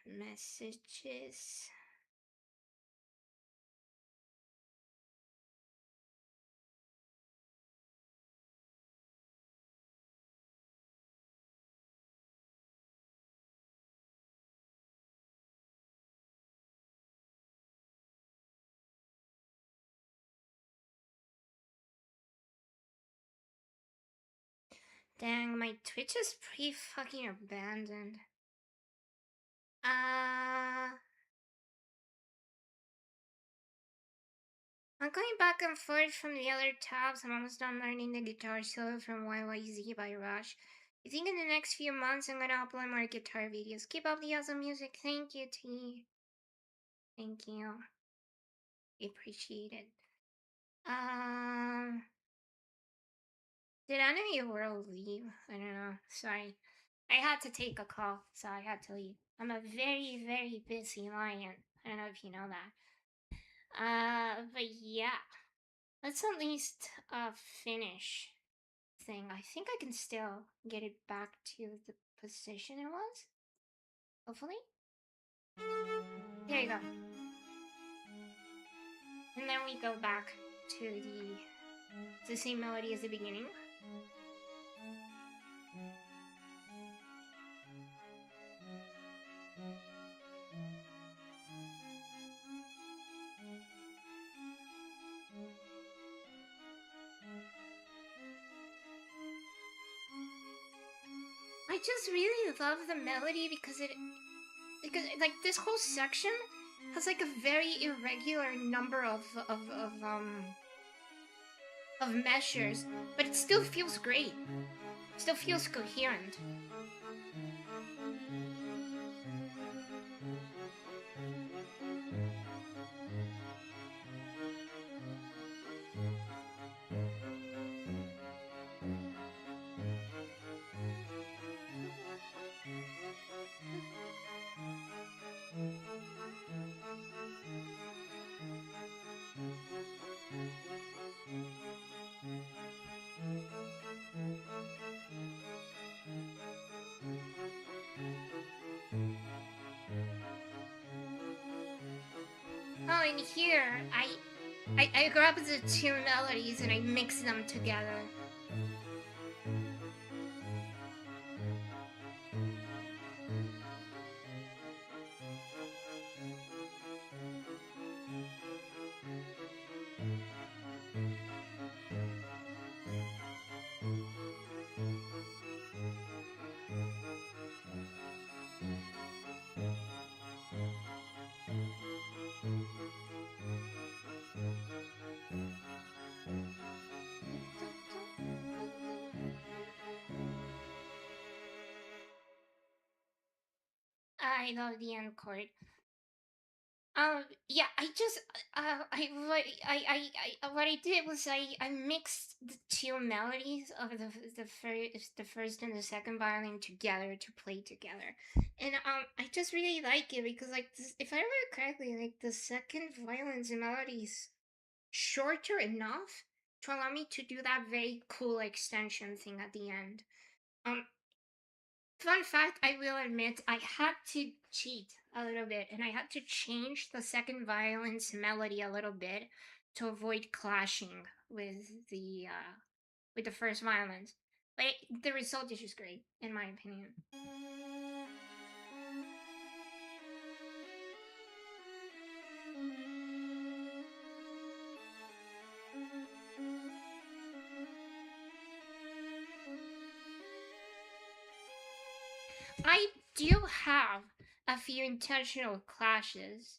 messages. Dang, my Twitch is pretty fucking abandoned. I'm going back and forth from the other tabs. I'm almost done learning the guitar solo from YYZ by Rush. I think in the next few months I'm gonna upload more guitar videos. Keep up the awesome music. Thank you, T. Thank you. Appreciate it. Did Enemy World leave? I don't know. Sorry. I had to take a call, so I had to leave. I'm a very, very busy lion. I don't know if you know that. But yeah. Let's at least finish thing. I think I can still get it back to the position it was. Hopefully. There you go. And then we go back to the same melody as the beginning. I just really love the melody because like this whole section has like a very irregular number of measures, but it still feels great. It still feels coherent. Oh, and here I grab the two melodies and I mix them together. I love the end chord. Yeah, I just, what I did was I mixed the two melodies of the first and the second violin together to play together, and I just really like it because like this, if I remember correctly, like the second violin's melody is shorter enough to allow me to do that very cool extension thing at the end. Um, Fun fact, I will admit, I had to cheat a little bit and I had to change the second violin's melody a little bit to avoid clashing with the first violins. But the result is just great, in my opinion. I do have a few intentional clashes.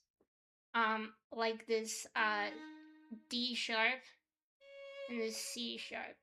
Like this D sharp and this C sharp.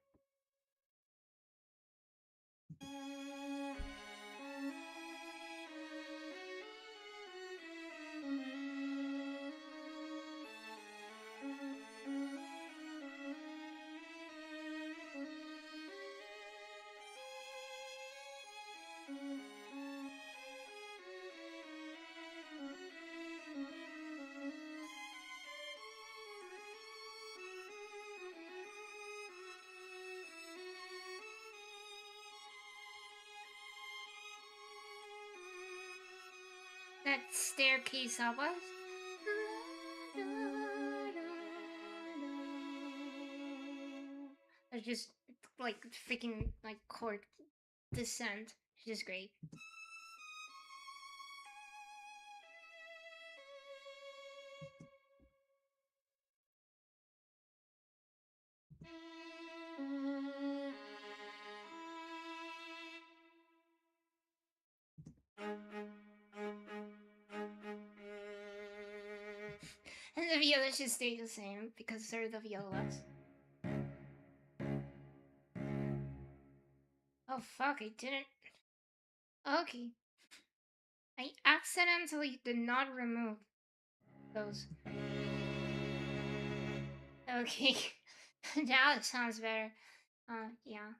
staircase up us. It's just like freaking like chord descent. It's just great. And the violas should stay the same because they're the violas. Oh fuck, I didn't. Okay. I accidentally did not remove those. Okay. Now it sounds better. Yeah.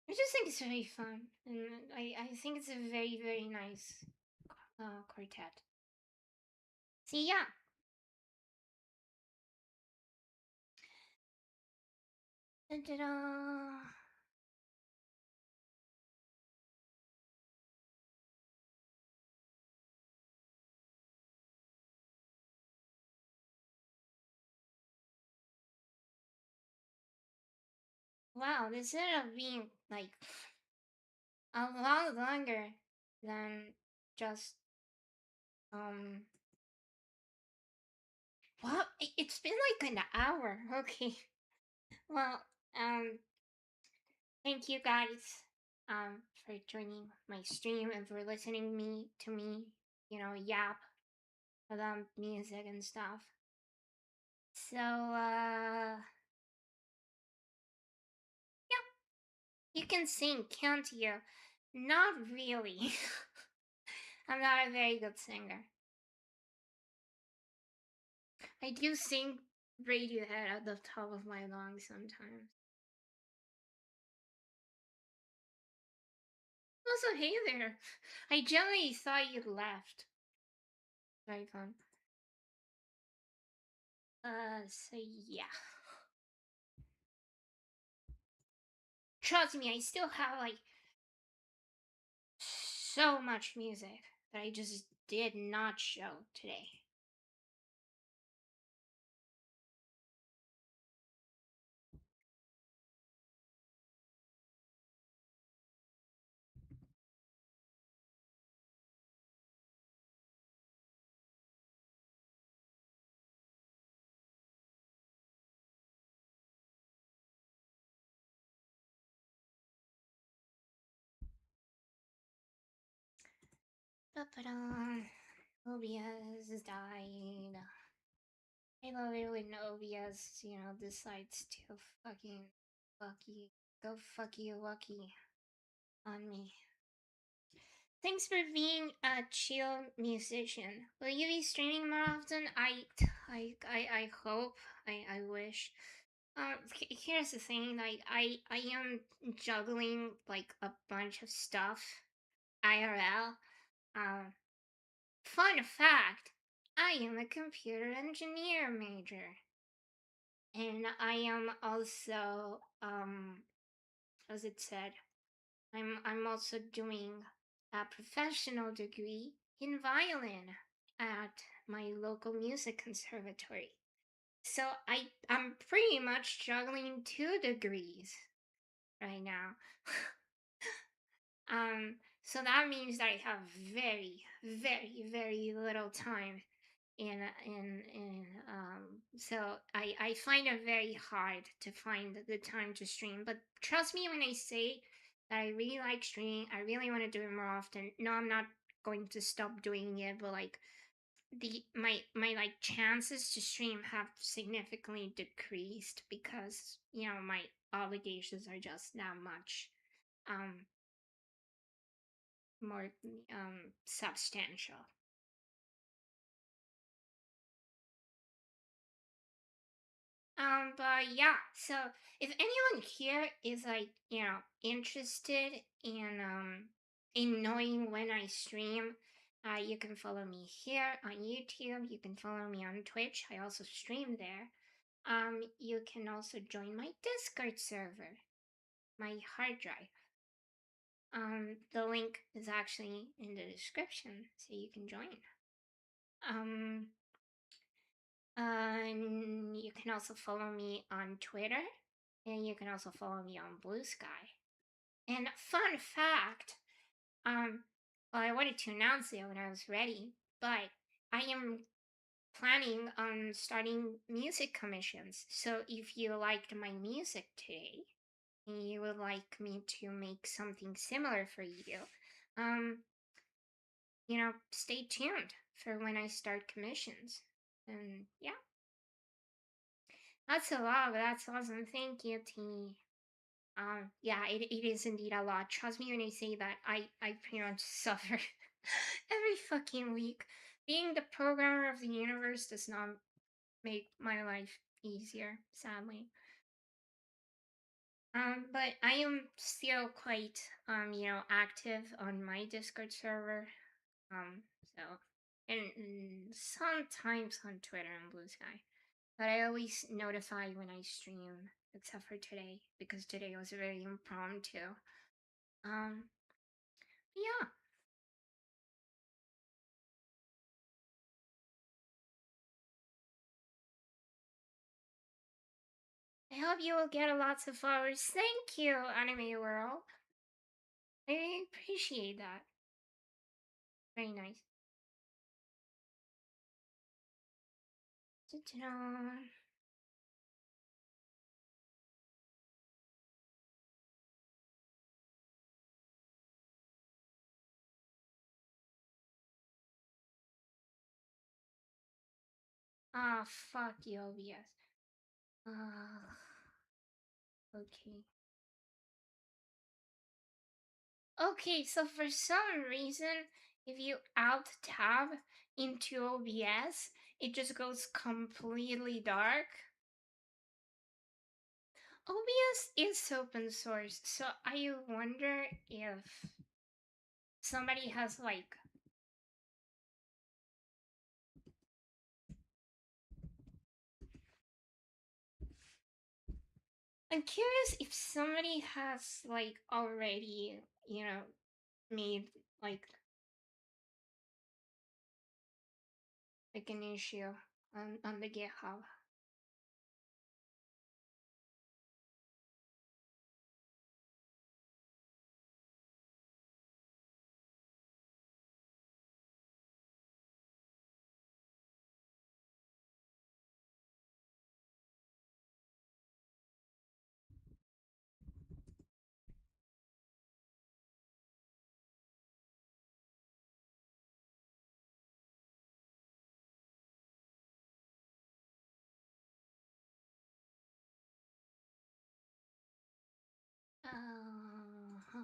I just think it's very fun. And I think it's a very, very nice quartet. See, yeah. Da-da-da. Wow, this ended up being like a lot longer than just well, it's been like an hour. Okay. Well, thank you guys for joining my stream and for listening to me, yap about music and stuff. So yeah, you can sing, can't you? Not really. I'm not a very good singer. I do sing Radiohead at the top of my lungs sometimes. Also, hey there. I generally thought you left. Very fun. So yeah. Trust me, I still have like so much music that I just did not show today. Ba-ba-dum. OBS died. I love it when OBS, decides to fucking go fuck you lucky on me. Thanks for being a chill musician. Will you be streaming more often? I hope. I wish. Here's the thing. Like, I am juggling like a bunch of stuff. IRL. Fun fact. I am a computer engineer major, and I am also as it said, I'm also doing a professional degree in violin at my local music conservatory. So I'm pretty much juggling 2 degrees right now. So that means that I have very, very, very little time so I find it very hard to find the time to stream. But trust me when I say that I really like streaming. I really want to do it more often. No, I'm not going to stop doing it, but like my like chances to stream have significantly decreased because my obligations are just that much more substantial. But yeah, so if anyone here is like, interested in knowing when I stream, you can follow me here on YouTube. You can follow me on Twitch. I also stream there. You can also join my Discord server, my hard drive. The link is actually in the description, so you can join. Um, and you can also follow me on Twitter, and you can also follow me on Blue Sky. And fun fact, well, I wanted to announce it when I was ready, but I am planning on starting music commissions. So if you liked my music today and you would like me to make something similar for you, um, stay tuned for when I start commissions. And yeah, that's a lot, but that's awesome. Thank you, T. Yeah, it is indeed a lot. Trust me when I say that I pretty much suffer every fucking week. Being the programmer of the universe does not make my life easier, sadly. But I am still quite active on my Discord server. So and sometimes on Twitter and Blue Sky. But I always notify when I stream, except for today, because today was very impromptu. Um, yeah. I hope you will get lots of followers. Thank you, Anime World. I appreciate that. Very nice. Ta-da. Ah, fuck you, OBS. Okay. Okay, so for some reason, if you alt tab into OBS, it just goes completely dark. OBS is open source, so I wonder if somebody has like. I'm curious if somebody has like already, made like an issue on the GitHub. Uh,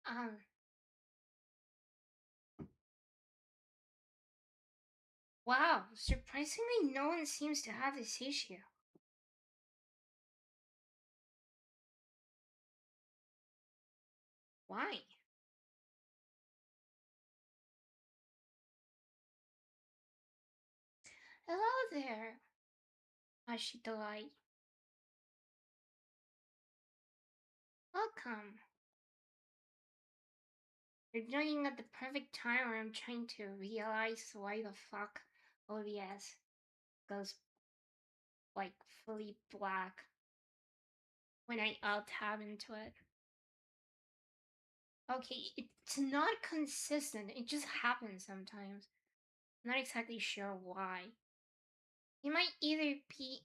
um, wow, surprisingly, no one seems to have this issue. Why? Hello there, Ashitolai. Welcome. You're joining at the perfect time where I'm trying to realize why the fuck OBS goes like fully black when I alt tab into it. Okay, it's not consistent. It just happens sometimes. I'm not exactly sure why. It might either be,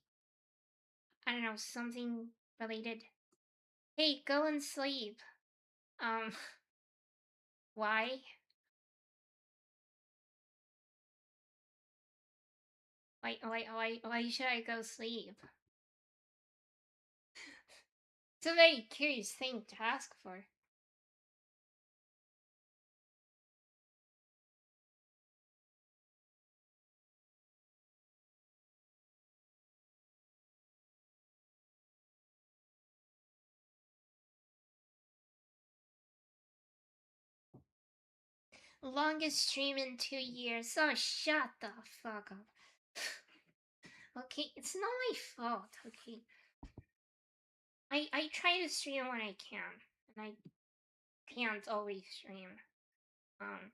I don't know, something related. Hey, go and sleep. Um, why? Why should I go sleep? It's a very curious thing to ask for. Longest stream in 2 years. Oh, shut the fuck up. Okay, it's not my fault. Okay, I try to stream when I can. and I can't always stream. Um,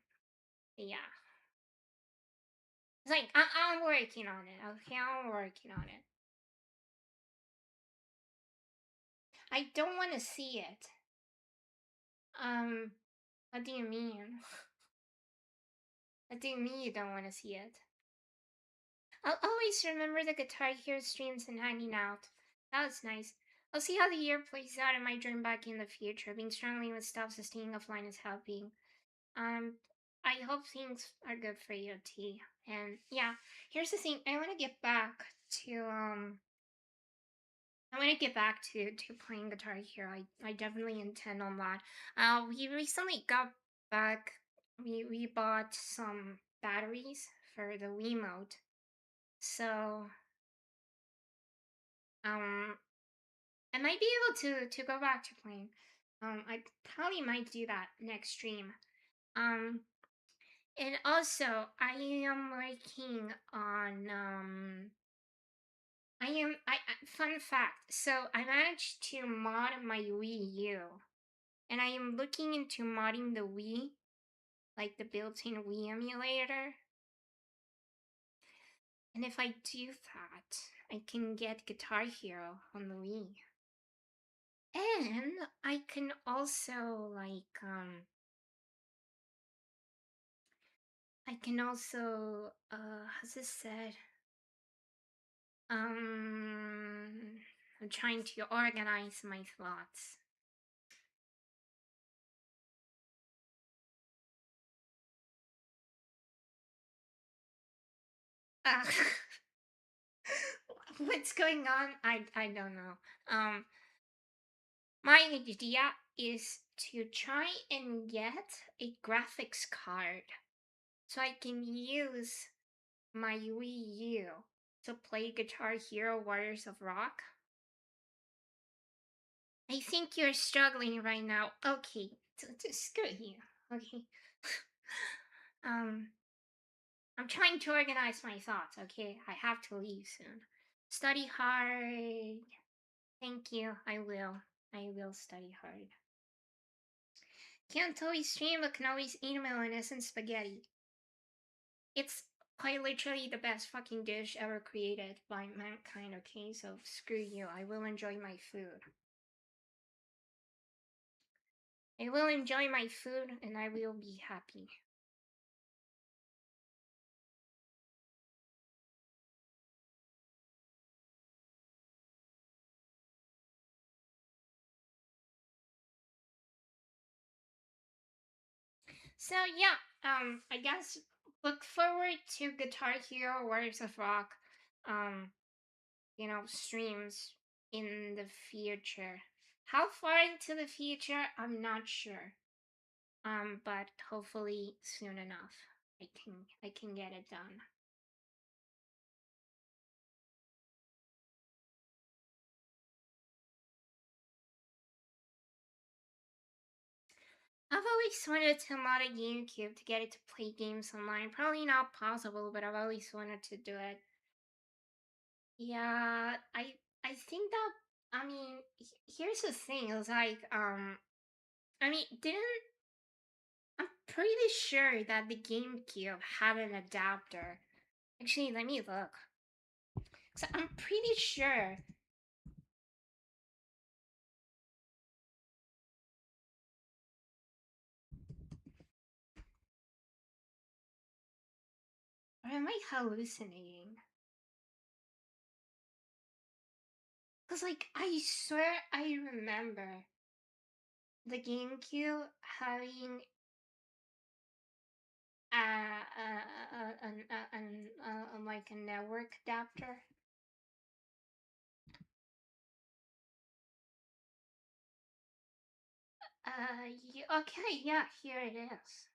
yeah. It's like I'm working on it. Okay, I'm working on it. I don't want to see it. Um, what do you mean? What do you mean you don't want to see it? I'll always remember the Guitar Hero streams and hanging out. That was nice. I'll see how the year plays out in my dream back in the future. Being struggling with stuff, so staying offline is helping. Um, I hope things are good for you, T. And yeah, here's the thing. I want to get back to playing Guitar Hero. I definitely intend on that. We recently got back. We bought some batteries for the Wiimote, so um, I might be able to go back to playing. I probably might do that next stream. Um, and also I am working on fun fact. So I managed to mod my Wii U, and I am looking into modding the Wii, like the built-in Wii emulator. And if I do that, I can get Guitar Hero on the Wii. And I can also I can also how's this said? I'm trying to organize my thoughts. Uh, what's going on? I don't know. My idea is to try and get a graphics card so I can use my Wii U to play Guitar Hero Warriors of Rock. I think you're struggling right now. Okay, screw you. Okay. um, I'm trying to organize my thoughts. Okay, I have to leave soon. Study hard. Thank you. I will. I will study hard. Can't always stream, but can always email and essence spaghetti. It's quite literally the best fucking dish ever created by mankind, okay? So screw you. I will enjoy my food. I will enjoy my food and I will be happy. So yeah, I guess look forward to Guitar Hero Warriors of Rock, um, streams in the future. How far into the future, I'm not sure. But hopefully soon enough, I can get it done. I've always wanted to mod a GameCube to get it to play games online. Probably not possible, but I've always wanted to do it. Yeah, I think that I mean here's the thing. It's like I mean didn't I'm pretty sure that the GameCube had an adapter. Actually, let me look. So I'm pretty sure. Or am I hallucinating? Cause like I swear I remember the GameCube having like a network adapter. Okay, yeah, here it is.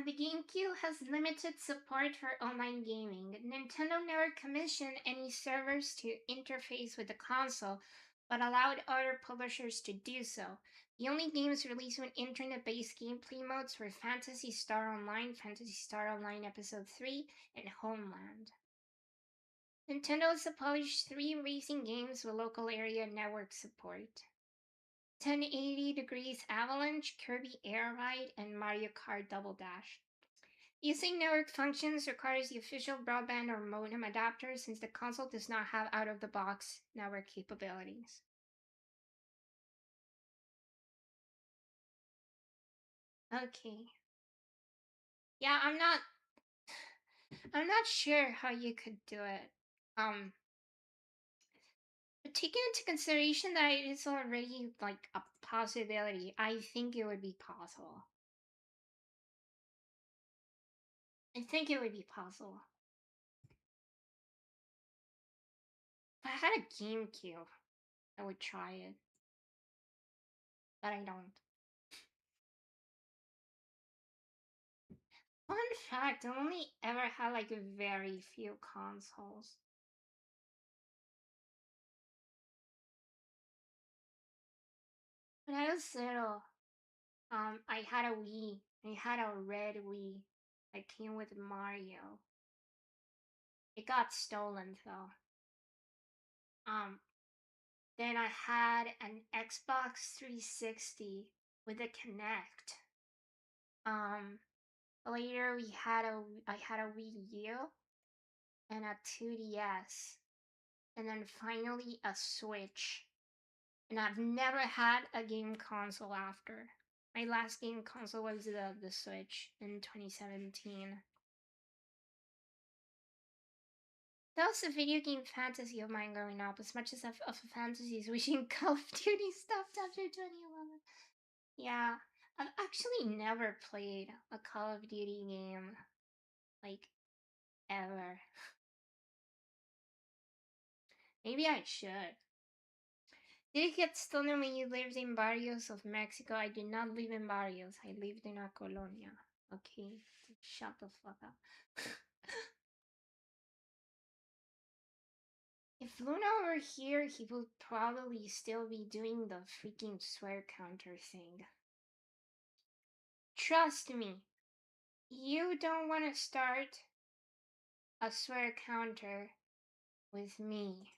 The GameCube has limited support for online gaming. Nintendo never commissioned any servers to interface with the console, but allowed other publishers to do so. The only games released with internet-based gameplay modes were Phantasy Star Online, Phantasy Star Online Episode 3, and Homeland. Nintendo has published 3 racing games with local area network support. 1080 Degrees Avalanche, Kirby Air Ride, and Mario Kart Double Dash. Using network functions requires the official broadband or modem adapter since the console does not have out-of-the-box network capabilities. Okay. Yeah, I'm not sure how you could do it. Um but taking into consideration that it is already like a possibility, I think it would be possible. I think it would be possible. If I had a GameCube, I would try it, but I don't. Fun fact, I only ever had like very few consoles. When I was little, I had a Wii. I had a red Wii that came with Mario. It got stolen though. Um, then I had an Xbox 360 with a Kinect. Um, later I had a Wii U and a 2DS, and then finally a Switch. And I've never had a game console after. My last game console was the Switch in 2017. That was a video game fantasy of mine growing up, as much as of a fantasy is wishing Call of Duty stopped after 2011. Yeah, I've actually never played a Call of Duty game, like, ever. Maybe I should. Did it get stolen when you lived in barrios of Mexico? I did not live in barrios. I lived in a colonia. Okay, shut the fuck up. If Luna were here, he would probably still be doing the freaking swear counter thing. Trust me, you don't want to start a swear counter with me.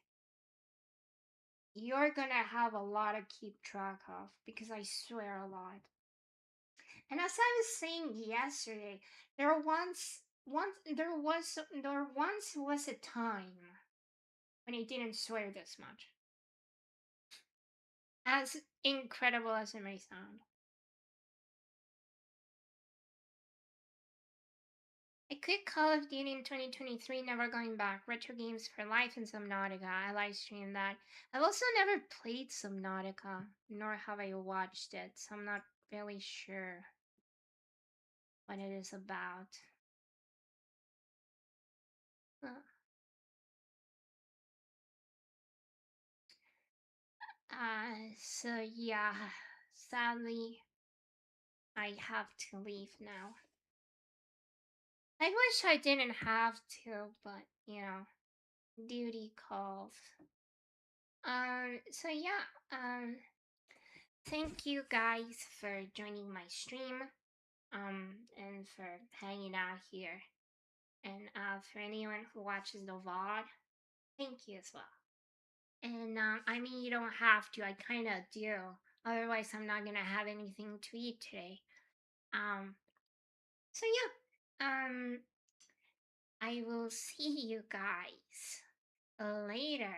You're gonna have a lot to keep track of because I swear a lot. And as I was saying yesterday, there once was a time when I didn't swear this much. As incredible as it may sound. I quit Call of Duty in 2023, never going back. Retro Games for Life and Subnautica. I live streamed that. I've also never played Subnautica, nor have I watched it, so I'm not really sure what it is about. So yeah, sadly, I have to leave now. I wish I didn't have to, but you know, duty calls. So yeah, thank you guys for joining my stream, and for hanging out here. And for anyone who watches the VOD, thank you as well. And I mean, you don't have to. I kind of do. Otherwise, I'm not gonna have anything to eat today. Um. So yeah. I will see you guys later.